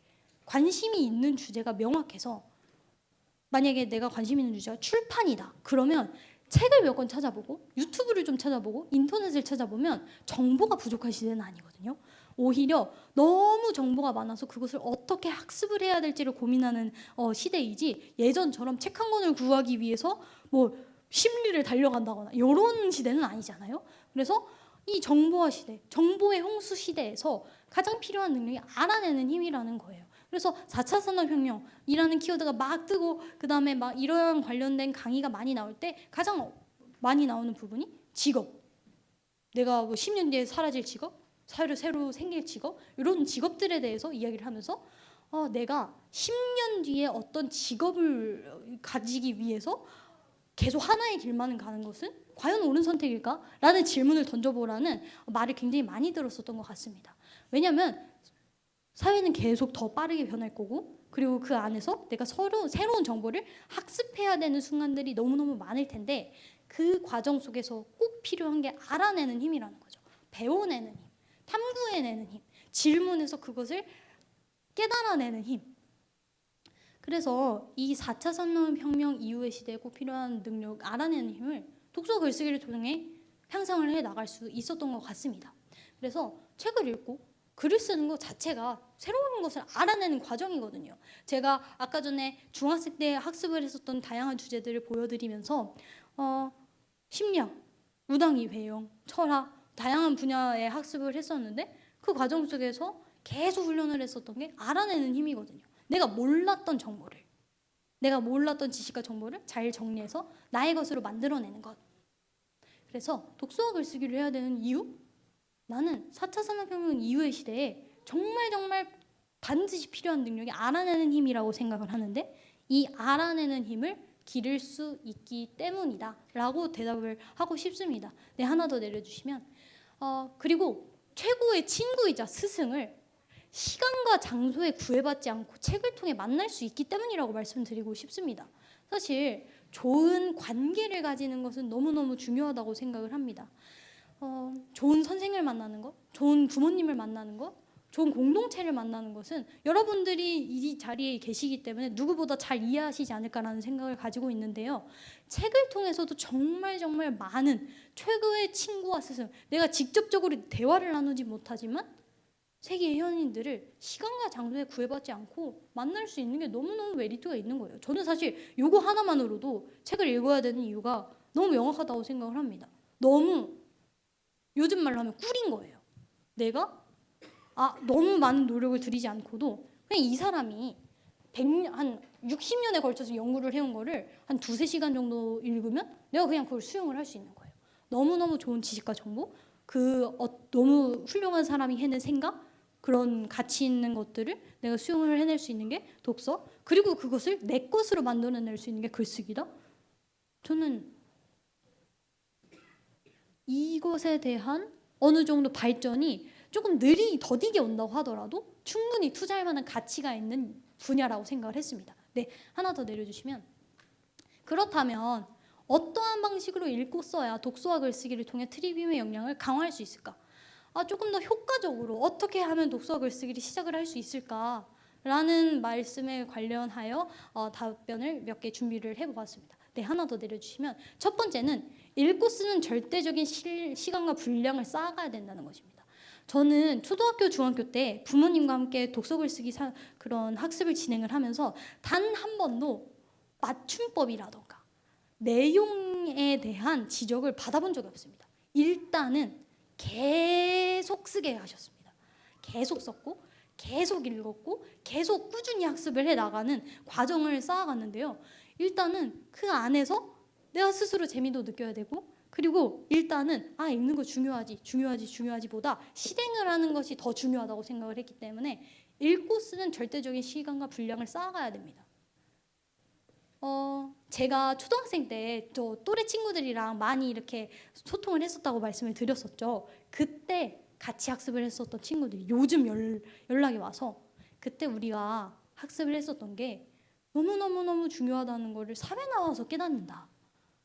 관심이 있는 주제가 명확해서 만약에 내가 관심 있는 주제가 출판이다. 그러면 책을 몇 권 찾아보고 유튜브를 좀 찾아보고 인터넷을 찾아보면 정보가 부족한 시대는 아니거든요. 오히려 너무 정보가 많아서 그것을 어떻게 학습을 해야 될지를 고민하는 시대이지 예전처럼 책 한 권을 구하기 위해서 심리를 달려간다거나 이런 시대는 아니잖아요. 그래서 이 정보화 시대, 정보의 홍수 시대에서 가장 필요한 능력이 알아내는 힘이라는 거예요. 그래서 4차 산업혁명이라는 키워드가 막 뜨고 그 다음에 막 이러한 관련된 강의가 많이 나올 때 가장 많이 나오는 부분이 직업. 내가 10년 뒤에 사라질 직업? 새로 생길 직업, 이런 직업들에 대해서 이야기를 하면서 내가 10년 뒤에 어떤 직업을 가지기 위해서 계속 하나의 길만을 가는 것은 과연 옳은 선택일까? 라는 질문을 던져보라는 말을 굉장히 많이 들었었던 것 같습니다. 왜냐하면 사회는 계속 더 빠르게 변할 거고, 그리고 그 안에서 내가 새로운 정보를 학습해야 되는 순간들이 너무너무 많을 텐데, 그 과정 속에서 꼭 필요한 게 알아내는 힘이라는 거죠. 배워내는 힘, 탐구해내는 힘, 질문해서 그것을 깨달아내는 힘. 그래서 이 4차 산업혁명 이후의 시대에 꼭 필요한 능력, 알아내는 힘을 독서 글쓰기를 통해 향상을 해 나갈 수 있었던 것 같습니다. 그래서 책을 읽고 글을 쓰는 것 자체가 새로운 것을 알아내는 과정이거든요. 제가 아까 전에 중학생 때 학습을 했었던 다양한 주제들을 보여드리면서 심리학, 무당이 배경, 철학, 다양한 분야의 학습을 했었는데, 그 과정 속에서 계속 훈련을 했었던 게 알아내는 힘이거든요. 내가 몰랐던 정보를, 내가 몰랐던 지식과 정보를 잘 정리해서 나의 것으로 만들어내는 것. 그래서 독서와 글쓰기를 해야 되는 이유? 나는 4차 산업혁명 이후의 시대에 정말 반드시 필요한 능력이 알아내는 힘이라고 생각을 하는데, 이 알아내는 힘을 기를 수 있기 때문이다 라고 대답을 하고 싶습니다. 네, 하나 더 내려주시면, 그리고 최고의 친구이자 스승을 시간과 장소에 구애받지 않고 책을 통해 만날 수 있기 때문이라고 말씀드리고 싶습니다. 사실 좋은 관계를 가지는 것은 너무너무 중요하다고 생각을 합니다. 좋은 선생을 만나는 것, 좋은 부모님을 만나는 것, 좋은 공동체를 만나는 것은 여러분들이 이 자리에 계시기 때문에 누구보다 잘 이해하시지 않을까라는 생각을 가지고 있는데요. 책을 통해서도 정말 많은 최고의 친구와 스승, 내가 직접적으로 대화를 나누지 못하지만 세계의 현인들을 시간과 장소에 구애받지 않고 만날 수 있는 게 너무너무 메리트가 있는 거예요. 저는 사실 이거 하나만으로도 책을 읽어야 되는 이유가 너무 명확하다고 생각을 합니다. 너무 요즘 말로 하면 꿀인 거예요. 내가 너무 많은 노력을 들이지 않고도 그냥 이 사람이 한 60년에 걸쳐서 연구를 해온 거를 한 2-3시간 정도 읽으면 내가 그냥 그걸 수용을 할 수 있는 거예요. 너무너무 좋은 지식과 정보, 너무 훌륭한 사람이 해낸 생각, 그런 가치 있는 것들을 내가 수용을 해낼 수 있는 게 독서, 그리고 그것을 내 것으로 만들어낼 수 있는 게 글쓰기다. 저는 이것에 대한 어느 정도 발전이 조금 더디게 온다고 하더라도 충분히 투자할 만한 가치가 있는 분야라고 생각을 했습니다. 네, 하나 더 내려주시면, 그렇다면 어떠한 방식으로 읽고 써야 독서와 글쓰기를 통해 트리비움의 역량을 강화할 수 있을까? 조금 더 효과적으로 어떻게 하면 독서와 글쓰기를 시작을 할 수 있을까? 라는 말씀에 관련하여 답변을 몇 개 준비를 해보았습니다. 네, 하나 더 내려주시면, 첫 번째는 읽고 쓰는 절대적인 시간과 분량을 쌓아가야 된다는 것입니다. 저는 초등학교, 중학교 때 부모님과 함께 독서 글쓰기 그런 학습을 진행을 하면서 단 한 번도 맞춤법이라던가 내용에 대한 지적을 받아본 적이 없습니다. 일단은 계속 쓰게 하셨습니다. 계속 썼고, 계속 읽었고, 계속 꾸준히 학습을 해 나가는 과정을 쌓아갔는데요. 일단은 그 안에서 내가 스스로 재미도 느껴야 되고, 그리고 일단은 읽는 거 중요하지 보다 실행을 하는 것이 더 중요하다고 생각을 했기 때문에 읽고 쓰는 절대적인 시간과 분량을 쌓아가야 됩니다. 제가 초등학생 때 저 또래 친구들이랑 많이 이렇게 소통을 했었다고 말씀을 드렸었죠. 그때 같이 학습을 했었던 친구들이 요즘 연락이 와서, 그때 우리가 학습을 했었던 게 너무너무 중요하다는 거를 사회 나와서 깨닫는다.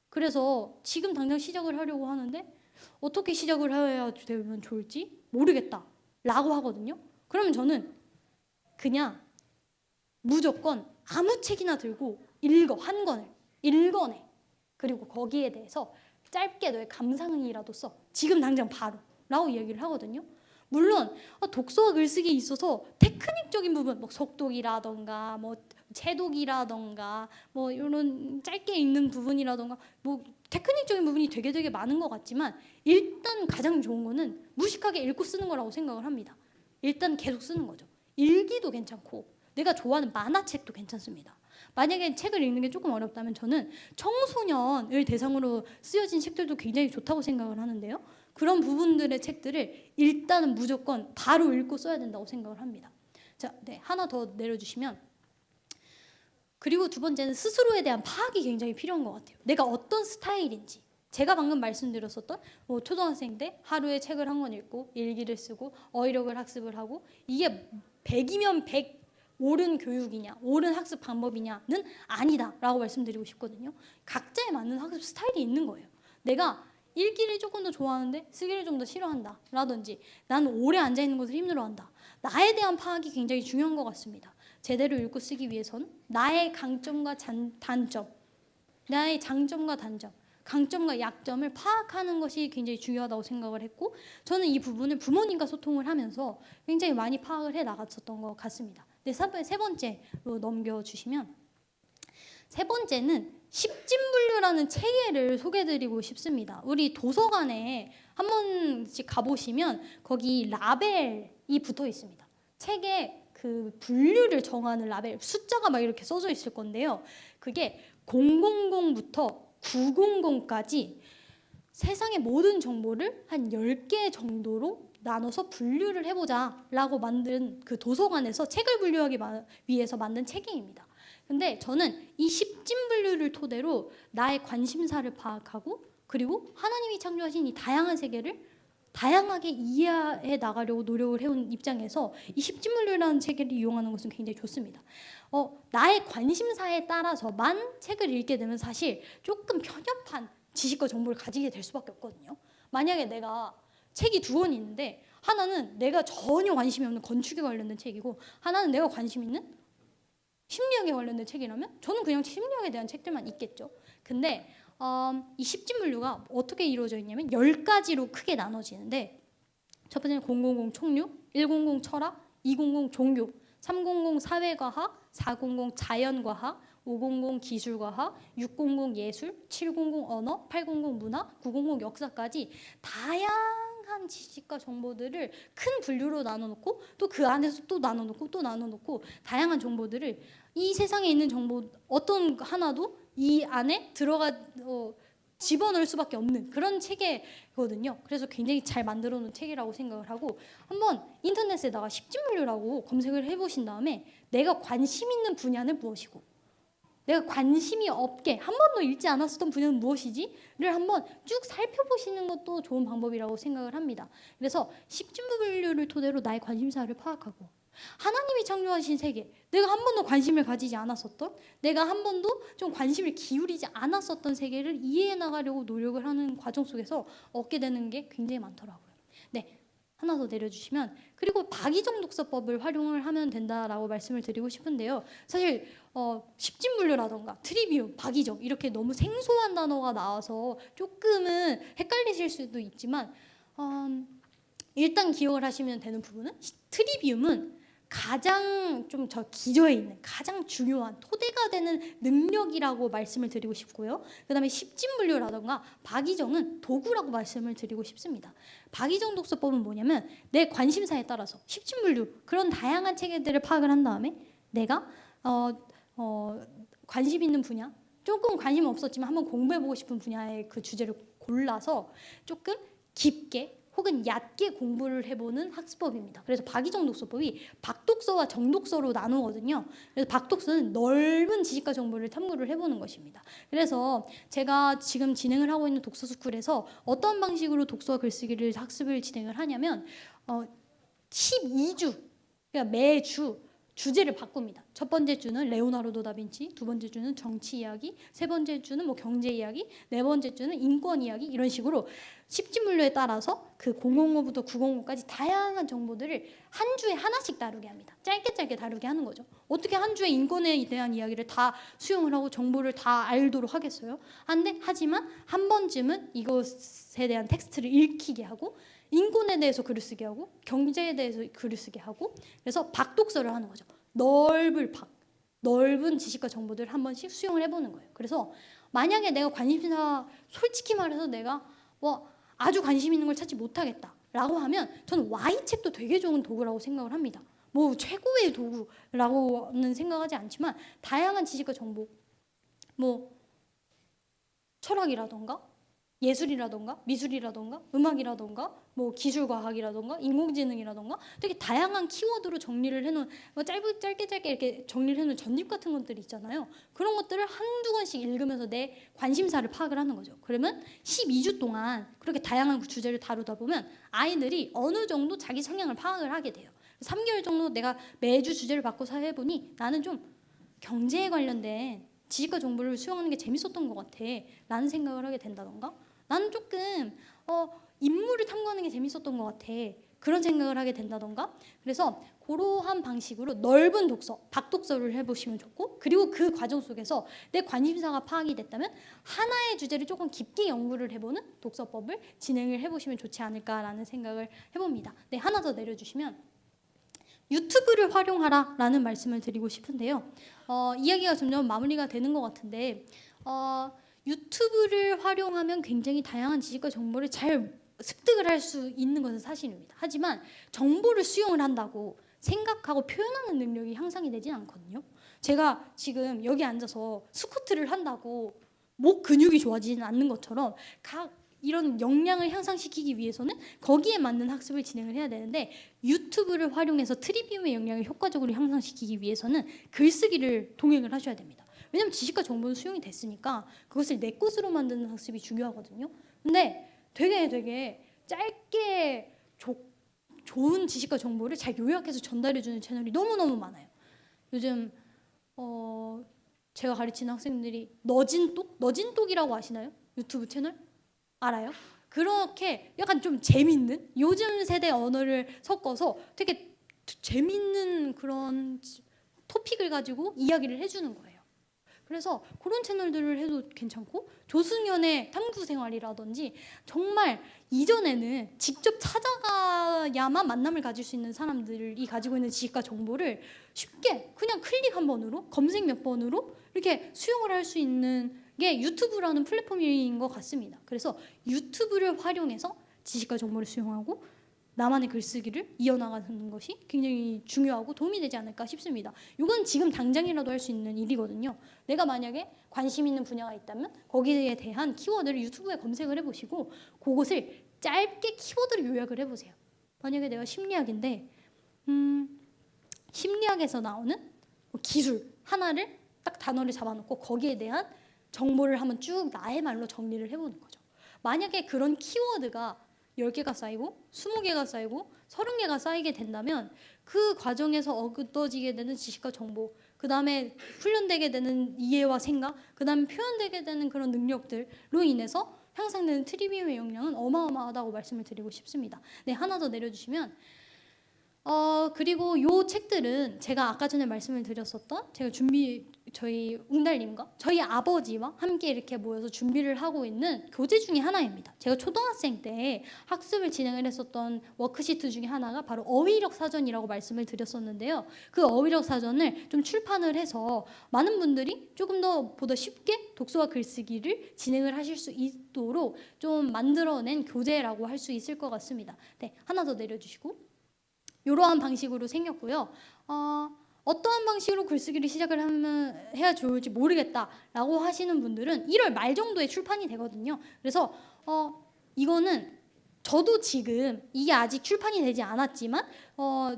그래서 지금 당장 시작을 하려고 하는데 어떻게 시작을 해야 되면 좋을지 모르겠다 라고 하거든요. 그러면 저는 그냥 무조건 아무 책이나 들고 한 권을 읽어내. 그리고 거기에 대해서 짧게 너의 감상이라도 써. 지금 당장 바로 라고 이야기를 하거든요. 물론 독서와 글쓰기에 있어서 테크닉적인 부분, 속독이라던가 채독이라던가 이런 짧게 읽는 부분이라던가 테크닉적인 부분이 되게 많은 것 같지만, 일단 가장 좋은 거는 무식하게 읽고 쓰는 거라고 생각을 합니다. 일단 계속 쓰는 거죠. 일기도 괜찮고 내가 좋아하는 만화책도 괜찮습니다. 만약에 책을 읽는 게 조금 어렵다면 저는 청소년을 대상으로 쓰여진 책들도 굉장히 좋다고 생각을 하는데요. 그런 부분들의 책들을 일단은 무조건 바로 읽고 써야 된다고 생각을 합니다. 자, 네, 하나 더 내려주시면, 그리고 두 번째는 스스로에 대한 파악이 굉장히 필요한 것 같아요. 내가 어떤 스타일인지. 제가 방금 말씀드렸었던 초등학생 때 하루에 책을 한 권 읽고 일기를 쓰고 어휘력을 학습을 하고, 이게 100이면 100 옳은 교육이냐, 옳은 학습 방법이냐는 아니다라고 말씀드리고 싶거든요. 각자에 맞는 학습 스타일이 있는 거예요. 내가 읽기를 조금 더 좋아하는데 쓰기를 좀 더 싫어한다 라든지, 나는 오래 앉아있는 것을 힘들어한다. 나에 대한 파악이 굉장히 중요한 것 같습니다. 제대로 읽고 쓰기 위해선 나의 강점과 단점, 나의 장점과 단점, 강점과 약점을 파악하는 것이 굉장히 중요하다고 생각을 했고, 저는 이 부분을 부모님과 소통을 하면서 굉장히 많이 파악을 해 나갔었던 것 같습니다. 네, 세 번째로 넘겨주시면, 세 번째는 십진분류라는 체계를 소개해드리고 싶습니다. 우리 도서관에 한 번씩 가보시면 거기 라벨이 붙어 있습니다. 책에 그 분류를 정하는 라벨, 숫자가 막 이렇게 써져 있을 건데요. 그게 000부터 900까지 세상의 모든 정보를 한 10개 정도로 나눠서 분류를 해보자 라고 만든, 그 도서관에서 책을 분류하기 위해서 만든 체계입니다. 근데 저는 이 십진분류를 토대로 나의 관심사를 파악하고, 그리고 하나님이 창조하신 이 다양한 세계를 다양하게 이해해 나가려고 노력을 해온 입장에서 이 십진분류라는 체계를 이용하는 것은 굉장히 좋습니다. 나의 관심사에 따라서만 책을 읽게 되면 사실 조금 편협한 지식과 정보를 가지게 될 수밖에 없거든요. 만약에 내가 책이 두 권이 있는데, 하나는 내가 전혀 관심이 없는 건축에 관련된 책이고, 하나는 내가 관심 있는 심리학에 관련된 책이라면 저는 그냥 심리학에 대한 책들만 읽겠죠. 근데 이 십진분류가 어떻게 이루어져 있냐면 10가지로 크게 나눠지는데, 첫 번째는 000 총육, 100 철학, 200 종교, 300 사회과학, 400 자연과학, 500 기술과학, 600 예술, 700 언어, 800 문화, 900 역사까지 다양한 지식과 정보들을 큰 분류로 나눠놓고, 또 그 안에서 또 나눠놓고 또 나눠놓고, 다양한 정보들을, 이 세상에 있는 정보 어떤 하나도 이 안에 집어넣을 수밖에 없는 그런 체계거든요. 그래서 굉장히 잘 만들어 놓은 책이라고 생각을 하고, 한번 인터넷에다가 십진분류라고 검색을 해보신 다음에 내가 관심 있는 분야는 무엇이고, 내가 관심이 없게 한 번도 읽지 않았었던 분야는 무엇이지를 한번 쭉 살펴보시는 것도 좋은 방법이라고 생각을 합니다. 그래서 십진분류를 토대로 나의 관심사를 파악하고, 하나님이 창조하신 세계, 내가 한 번도 관심을 가지지 않았었던, 내가 한 번도 좀 관심을 기울이지 않았었던 세계를 이해해 나가려고 노력을 하는 과정 속에서 얻게 되는 게 굉장히 많더라고요. 네, 하나 더 내려주시면, 그리고 박이정 독서법을 활용을 하면 된다라고 말씀을 드리고 싶은데요. 사실 십진분류라던가 트리비움, 박이정 이렇게 너무 생소한 단어가 나와서 조금은 헷갈리실 수도 있지만, 일단 기억을 하시면 되는 부분은, 트리비움은 가장 좀 저 기저에 있는 가장 중요한 토대가 되는 능력이라고 말씀을 드리고 싶고요. 그 다음에 십진분류라던가 박이정은 도구라고 말씀을 드리고 싶습니다. 박이정 독서법은 뭐냐면, 내 관심사에 따라서 십진분류, 그런 다양한 체계들을 파악을 한 다음에 내가 관심 있는 분야, 조금 관심 없었지만 한번 공부해보고 싶은 분야의 그 주제를 골라서 조금 깊게 혹은 얕게 공부를 해보는 학습법입니다. 그래서 박이정 독서법이 박독서와 정독서로 나누거든요. 그래서 박독서는 넓은 지식과 정보를 탐구를 해보는 것입니다. 그래서 제가 지금 진행을 하고 있는 독서스쿨에서 어떤 방식으로 독서와 글쓰기를 학습을 진행을 하냐면 12주, 그러니까 매주 주제를 바꿉니다. 첫 번째 주는 레오나르도 다빈치, 두 번째 주는 정치 이야기, 세 번째 주는 뭐 경제 이야기, 네 번째 주는 인권 이야기, 이런 식으로 십진분류에 따라서 그 000부터 900까지 다양한 정보들을 한 주에 하나씩 다루게 합니다. 짧게 다루게 하는 거죠. 어떻게 한 주에 인권에 대한 이야기를 다 수용을 하고 정보를 다 알도록 하겠어요? 하지만 한 번쯤은 이것에 대한 텍스트를 읽히게 하고, 인권에 대해서 글을 쓰게 하고, 경제에 대해서 글을 쓰게 하고, 그래서 박독서를 하는 거죠. 넓은 지식과 정보들을 한 번씩 수용을 해보는 거예요. 그래서 만약에 내가 관심사, 솔직히 말해서 내가 아주 관심 있는 걸 찾지 못하겠다라고 하면, 저는 Y책도 되게 좋은 도구라고 생각을 합니다. 뭐 최고의 도구라고는 생각하지 않지만, 다양한 지식과 정보, 뭐 철학이라던가 예술이라던가 미술이라던가 음악이라던가 뭐 기술과학이라던가 인공지능이라던가 되게 다양한 키워드로 정리를 해놓은 뭐 짧게 이렇게 정리를 해놓은 전집 같은 것들이 있잖아요. 그런 것들을 한두 권씩 읽으면서 내 관심사를 파악을 하는 거죠. 그러면 12주 동안 그렇게 다양한 주제를 다루다 보면 아이들이 어느 정도 자기 성향을 파악을 하게 돼요. 3개월 정도 내가 매주 주제를 바꿔서 해보니 나는 좀 경제에 관련된 지식과 정보를 수용하는 게 재밌었던 것 같아 라는 생각을 하게 된다던가, 나는 조금 인물을 탐구하는 게 재밌었던 것 같아 그런 생각을 하게 된다던가. 그래서 그러한 방식으로 넓은 독서, 박독서를 해보시면 좋고, 그리고 그 과정 속에서 내 관심사가 파악이 됐다면 하나의 주제를 조금 깊게 연구를 해보는 독서법을 진행을 해보시면 좋지 않을까라는 생각을 해봅니다. 네, 하나 더 내려주시면 유튜브를 활용하라 라는 말씀을 드리고 싶은데요. 이야기가 점점 마무리가 되는 것 같은데 유튜브를 활용하면 굉장히 다양한 지식과 정보를 잘 습득을 할 수 있는 것은 사실입니다. 하지만 정보를 수용을 한다고 생각하고 표현하는 능력이 향상이 되진 않거든요. 제가 지금 여기 앉아서 스쿼트를 한다고 목 근육이 좋아지지는 않는 것처럼 각 이런 역량을 향상시키기 위해서는 거기에 맞는 학습을 진행을 해야 되는데, 유튜브를 활용해서 트리비움의 역량을 효과적으로 향상시키기 위해서는 글쓰기를 동행을 하셔야 됩니다. 왜냐하면 지식과 정보는 수용이 됐으니까 그것을 내 것으로 만드는 학습이 중요하거든요. 근데 되게 짧게 좋은 지식과 정보를 잘 요약해서 전달해주는 채널이 너무너무 많아요. 요즘 제가 가르치는 학생들이 너진똑이라고 아시나요? 유튜브 채널? 알아요? 그렇게 약간 좀 재밌는 요즘 세대 언어를 섞어서 되게 재밌는 그런 토픽을 가지고 이야기를 해주는 거예요. 그래서 그런 채널들을 해도 괜찮고, 조승연의 탐구생활이라든지 정말 이전에는 직접 찾아가야만 만남을 가질 수 있는 사람들이 가지고 있는 지식과 정보를 쉽게 그냥 클릭 한 번으로, 검색 몇 번으로 이렇게 수용을 할 수 있는 게 유튜브라는 플랫폼인 것 같습니다. 그래서 유튜브를 활용해서 지식과 정보를 수용하고 나만의 글쓰기를 이어나가는 것이 굉장히 중요하고 도움이 되지 않을까 싶습니다. 이건 지금 당장이라도 할 수 있는 일이거든요. 내가 만약에 관심 있는 분야가 있다면 거기에 대한 키워드를 유튜브에 검색을 해보시고 그것을 짧게 키워드를 요약을 해보세요. 만약에 내가 심리학인데 심리학에서 나오는 기술 하나를 딱 단어를 잡아놓고 거기에 대한 정보를 한번 쭉 나의 말로 정리를 해보는 거죠. 만약에 그런 키워드가 10개가 쌓이고 20개가 쌓이고 30개가 쌓이게 된다면 그 과정에서 얻어지게 되는 지식과 정보, 그 다음에 훈련되게 되는 이해와 생각, 그 다음에 표현되게 되는 그런 능력들로 인해서 향상되는 트리비움의 역량은 어마어마하다고 말씀을 드리고 싶습니다. 네, 하나 더 내려주시면 그리고 요 책들은 제가 아까 전에 말씀을 드렸었던 저희 웅달님과 저희 아버지와 함께 이렇게 모여서 준비를 하고 있는 교재 중에 하나입니다. 제가 초등학생 때 학습을 진행을 했었던 워크시트 중에 하나가 바로 어휘력 사전이라고 말씀을 드렸었는데요. 그 어휘력 사전을 좀 출판을 해서 많은 분들이 조금 더 보다 쉽게 독서와 글쓰기를 진행을 하실 수 있도록 좀 만들어낸 교재라고 할 수 있을 것 같습니다. 네, 하나 더 내려주시고, 이러한 방식으로 생겼고요. 어떠한 방식으로 글쓰기를 시작을 해야 좋을지 모르겠다라고 하시는 분들은 1월 말 정도에 출판이 되거든요. 그래서 이거는 저도 지금 이게 아직 출판이 되지 않았지만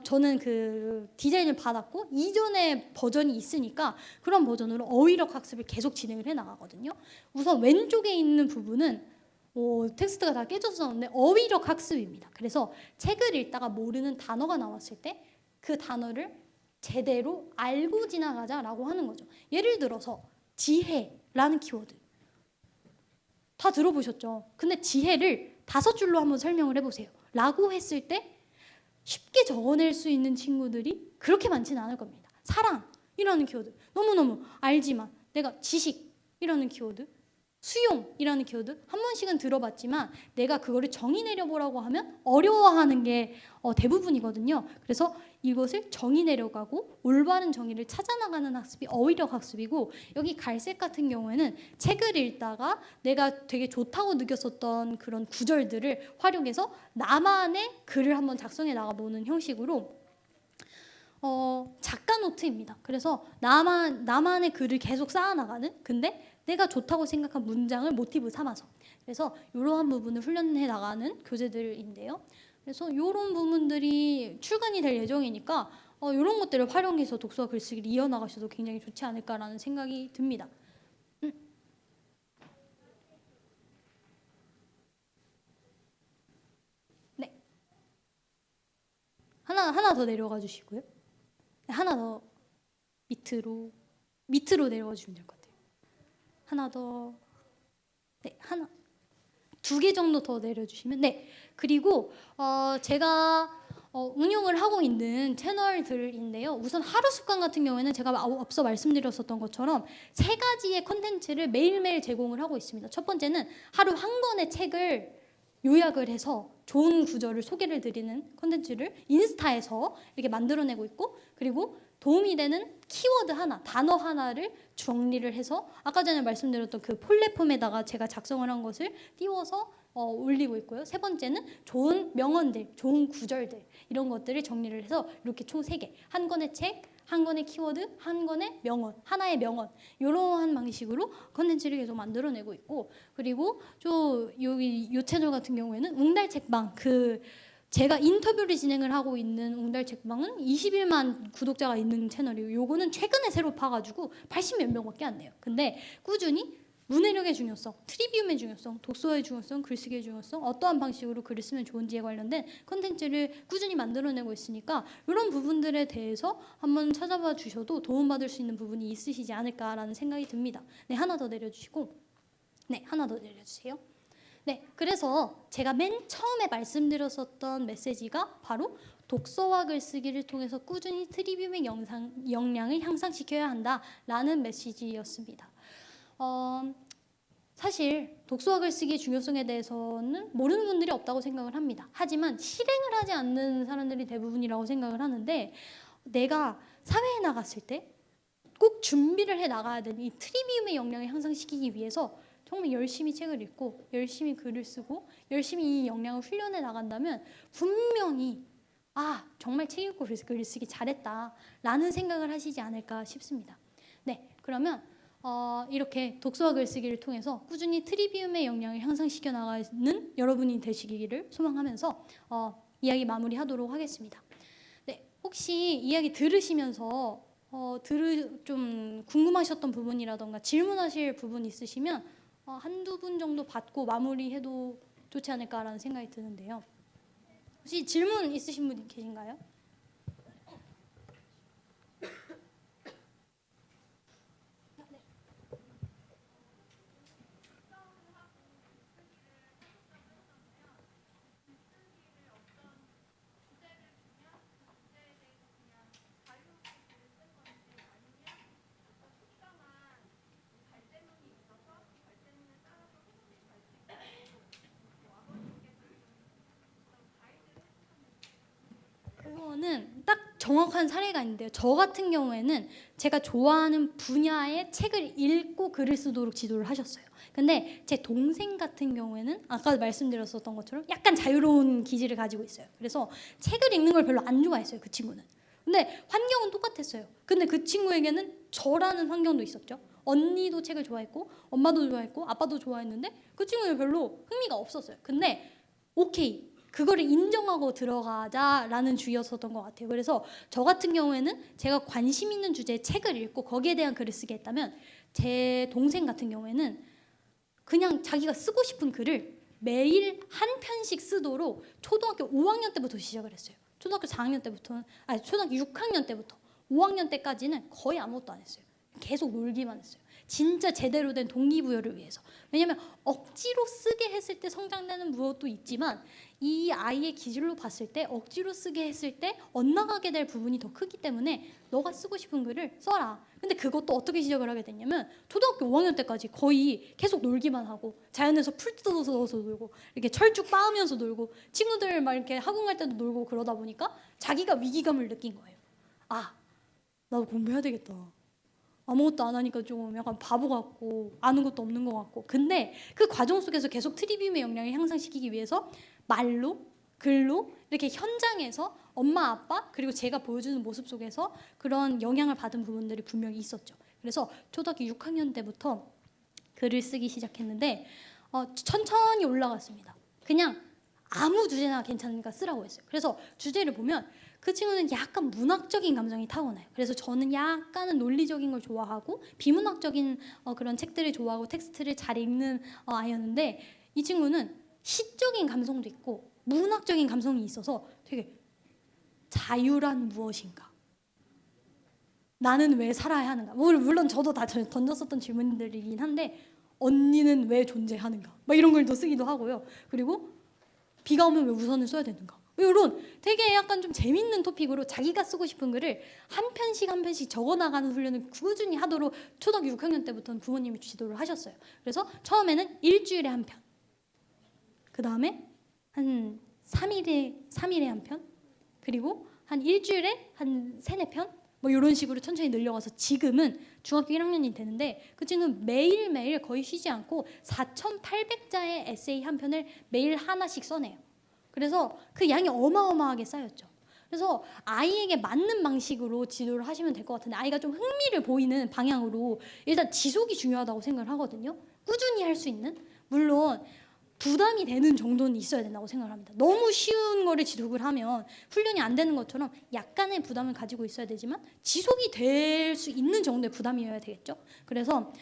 저는 그 디자인을 받았고 이전에 버전이 있으니까 그런 버전으로 어휘력 학습을 계속 진행을 해 나가거든요. 우선 왼쪽에 있는 부분은 텍스트가 다 깨졌었는데 어휘력 학습입니다. 그래서 책을 읽다가 모르는 단어가 나왔을 때 그 단어를 제대로 알고 지나가자라고 하는 거죠. 예를 들어서 지혜라는 키워드 다 들어보셨죠? 근데 지혜를 5줄로 한번 설명을 해보세요 라고 했을 때 쉽게 적어낼 수 있는 친구들이 그렇게 많지는 않을 겁니다. 사랑이라는 키워드 너무너무 알지만 내가 지식이라는 키워드, 수용이라는 키워드 한 번씩은 들어봤지만 내가 그거를 정의 내려보라고 하면 어려워하는 게 대부분이거든요. 그래서 이것을 정의 내려가고 올바른 정의를 찾아나가는 학습이 어휘력 학습이고, 여기 갈색 같은 경우에는 책을 읽다가 내가 되게 좋다고 느꼈었던 그런 구절들을 활용해서 나만의 글을 한번 작성해 나가보는 형식으로 작가 노트입니다. 그래서 나만의 글을 계속 쌓아나가는, 근데 내가 좋다고 생각한 문장을 모티브 삼아서. 그래서 이러한 부분을 훈련해 나가는 교재들인데요. 그래서 이런 부분들이 출간이 될 예정이니까 이런 것들을 활용해서 독서와 글쓰기를 이어나가셔도 굉장히 좋지 않을까라는 생각이 듭니다. 네. 하나 더 내려가 주시고요. 하나 더 밑으로 내려가 주시면 될 것 같아요. 하나 더. 네, 하나. 2개 정도 더 내려주시면. 네. 그리고 제가 운영을 하고 있는 채널들인데요. 우선 하루 습관 같은 경우에는 제가 앞서 말씀드렸었던 것처럼 3가지의 컨텐츠를 매일매일 제공을 하고 있습니다. 첫 번째는 하루 한 권의 책을 요약을 해서 좋은 구절을 소개를 드리는 컨텐츠를 인스타에서 이렇게 만들어내고 있고, 그리고 도움이 되는 키워드 하나, 단어 하나를 정리를 해서 아까 전에 말씀드렸던 그 플랫폼에다가 제가 작성을 한 것을 띄워서 올리고 있고요. 3번째는 좋은 명언들, 좋은 구절들, 이런 것들을 정리를 해서 이렇게 총 3개, 한 권의 책, 한 권의 키워드, 한 권의 명언, 하나의 명언, 이러한 방식으로 컨텐츠를 계속 만들어내고 있고, 그리고 여기 이 채널 같은 경우에는 웅달책방, 제가 인터뷰를 진행을 하고 있는 웅달책방은 21만 구독자가 있는 채널이에요. 요거는 최근에 새로 파가지고 80몇 명밖에 안 돼요. 근데 꾸준히 문해력의 중요성, 트리비움의 중요성, 독서의 중요성, 글쓰기의 중요성, 어떠한 방식으로 글을 쓰면 좋은지에 관련된 컨텐츠를 꾸준히 만들어내고 있으니까 이런 부분들에 대해서 한번 찾아봐 주셔도 도움받을 수 있는 부분이 있으시지 않을까라는 생각이 듭니다. 네, 하나 더 내려주시고, 네, 하나 더 내려주세요. 네, 그래서 제가 맨 처음에 말씀드렸었던 메시지가 바로 독서와 글쓰기를 통해서 꾸준히 트리비움의 역량을 향상시켜야 한다라는 메시지였습니다. 사실 독서와 글쓰기의 중요성에 대해서는 모르는 분들이 없다고 생각을 합니다. 하지만 실행을 하지 않는 사람들이 대부분이라고 생각을 하는데, 내가 사회에 나갔을 때 꼭 준비를 해 나가야 되는 이 트리비움의 역량을 향상시키기 위해서 정말 열심히 책을 읽고 열심히 글을 쓰고 열심히 이 역량을 훈련해 나간다면 분명히 정말 책 읽고 글 쓰기 잘했다라는 생각을 하시지 않을까 싶습니다. 네, 그러면 이렇게 독서와 글쓰기를 통해서 꾸준히 트리비움의 역량을 향상시켜 나가는 여러분이 되시기를 소망하면서 이야기 마무리하도록 하겠습니다. 네, 혹시 이야기 들으시면서 좀 궁금하셨던 부분이라던가 질문하실 부분 있으시면 한두 분 정도 받고 마무리해도 좋지 않을까라는 생각이 드는데요. 혹시 질문 있으신 분 계신가요? 그거는 딱 정확한 사례가 있는데요. 저 같은 경우에는 제가 좋아하는 분야의 책을 읽고 글을 쓰도록 지도를 하셨어요. 근데 제 동생 같은 경우에는 아까 말씀드렸었던 것처럼 약간 자유로운 기질을 가지고 있어요. 그래서 책을 읽는 걸 별로 안 좋아했어요, 그 친구는. 근데 환경은 똑같았어요. 근데 그 친구에게는 저라는 환경도 있었죠. 언니도 책을 좋아했고 엄마도 좋아했고 아빠도 좋아했는데 그 친구는 별로 흥미가 없었어요. 근데 오케이, 그거를 인정하고 들어가자라는 주의였었던 것 같아요. 그래서 저 같은 경우에는 제가 관심 있는 주제의 책을 읽고 거기에 대한 글을 쓰게 했다면, 제 동생 같은 경우에는 그냥 자기가 쓰고 싶은 글을 매일 한 편씩 쓰도록 초등학교 5학년 때부터 시작을 했어요. 초등학교 4학년 때부터는, 초등학교 6학년 때부터 5학년 때까지는 거의 아무것도 안 했어요. 계속 놀기만 했어요. 진짜 제대로 된 동기부여를 위해서. 왜냐면 억지로 쓰게 했을 때 성장되는 무엇도 있지만 이 아이의 기질로 봤을 때 억지로 쓰게 했을 때 엇나가게 될 부분이 더 크기 때문에 너가 쓰고 싶은 글을 써라. 근데 그것도 어떻게 시작을 하게 됐냐면 초등학교 5학년 때까지 거의 계속 놀기만 하고 자연에서 풀 뜯어서 놀고 이렇게 철쭉 빻으면서 놀고 친구들 막 이렇게 학원 갈 때도 놀고 그러다 보니까 자기가 위기감을 느낀 거예요. 나도 공부해야 되겠다. 아무것도 안 하니까 좀 약간 바보 같고 아는 것도 없는 것 같고. 근데 그 과정 속에서 계속 트리비움의 역량을 향상시키기 위해서 말로, 글로 이렇게 현장에서 엄마, 아빠 그리고 제가 보여주는 모습 속에서 그런 영향을 받은 부분들이 분명히 있었죠. 그래서 초등학교 6학년 때부터 글을 쓰기 시작했는데 천천히 올라갔습니다. 그냥 아무 주제나 괜찮으니까 쓰라고 했어요. 그래서 주제를 보면 그 친구는 약간 문학적인 감정이 타고나요. 그래서 저는 약간은 논리적인 걸 좋아하고 비문학적인 그런 책들을 좋아하고 텍스트를 잘 읽는 아이였는데, 이 친구는 시적인 감성도 있고 문학적인 감성이 있어서 되게 자유란 무엇인가? 나는 왜 살아야 하는가? 물론 저도 다 던졌었던 질문들이긴 한데, 언니는 왜 존재하는가? 막 이런 걸 또 쓰기도 하고요. 그리고 비가 오면 왜 우산을 써야 되는가? 이런 되게 약간 좀 재밌는 토픽으로 자기가 쓰고 싶은 글을 한 편씩 적어나가는 훈련을 꾸준히 하도록 초등학교 6학년 때부터는 부모님이 지도를 하셨어요. 그래서 처음에는 일주일에 한 편, 그 다음에 한 3일에 한 편, 그리고 한 일주일에 한 3-4편, 뭐 이런 식으로 천천히 늘려가서 지금은 중학교 1학년이 되는데, 그 친구는 매일매일 거의 쉬지 않고 4,800자의 에세이 한 편을 매일 하나씩 써내요. 그래서 그 양이 어마어마하게 쌓였죠. 그래서 아이에게 맞는 방식으로 지도를 하시면 될 것 같은데, 아이가 좀 흥미를 보이는 방향으로 일단 지속이 중요하다고 생각을 하거든요. 꾸준히 할 수 있는, 물론 부담이 되는 정도는 있어야 된다고 생각을 합니다. 너무 쉬운 거를 지속을 하면 훈련이 안 되는 것처럼 약간의 부담을 가지고 있어야 되지만 지속이 될 수 있는 정도의 부담이어야 되겠죠. 그래서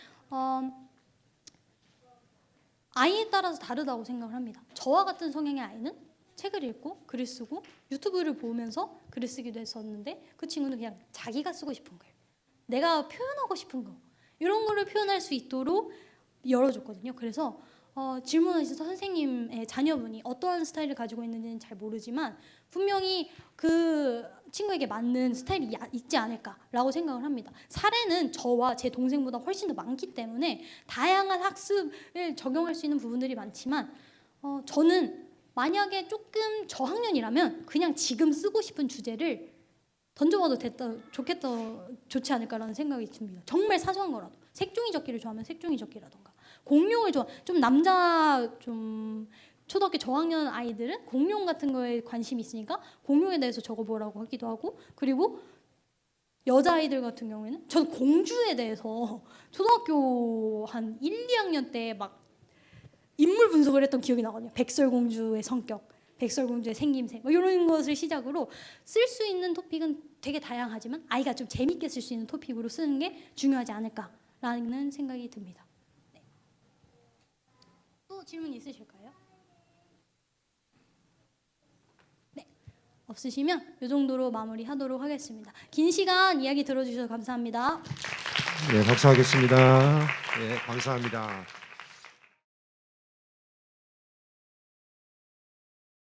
아이에 따라서 다르다고 생각을 합니다. 저와 같은 성향의 아이는 책을 읽고 글을 쓰고 유튜브를 보면서 글을 쓰기도 했었는데, 그 친구는 그냥 자기가 쓰고 싶은 글, 내가 표현하고 싶은 거, 이런 거를 표현할 수 있도록 열어줬거든요. 그래서 질문하셔서 선생님의 자녀분이 어떠한 스타일을 가지고 있는지는 잘 모르지만 분명히 그 친구에게 맞는 스타일이 있지 않을까라고 생각을 합니다. 사례는 저와 제 동생보다 훨씬 더 많기 때문에 다양한 학습을 적용할 수 있는 부분들이 많지만, 저는 만약에 조금 저학년이라면 그냥 지금 쓰고 싶은 주제를 던져봐도 좋지 않을까라는 생각이 듭니다. 정말 사소한 거라도, 색종이 적기를 좋아하면 색종이 적기라던가, 공룡을 좀 초등학교 저학년 아이들은 공룡 같은 거에 관심이 있으니까 공룡에 대해서 적어보라고 하기도 하고, 그리고 여자아이들 같은 경우에는 전 공주에 대해서 초등학교 한 1, 2학년 때 막 인물 분석을 했던 기억이 나거든요. 백설공주의 성격, 백설공주의 생김새, 뭐 이런 것을 시작으로 쓸 수 있는 토픽은 되게 다양하지만 아이가 좀 재밌게 쓸 수 있는 토픽으로 쓰는 게 중요하지 않을까라는 생각이 듭니다. 네. 또 질문 있으실까요? 네. 없으시면 이 정도로 마무리하도록 하겠습니다. 긴 시간 이야기 들어주셔서 감사합니다. 네, 박수하겠습니다. 네, 감사합니다.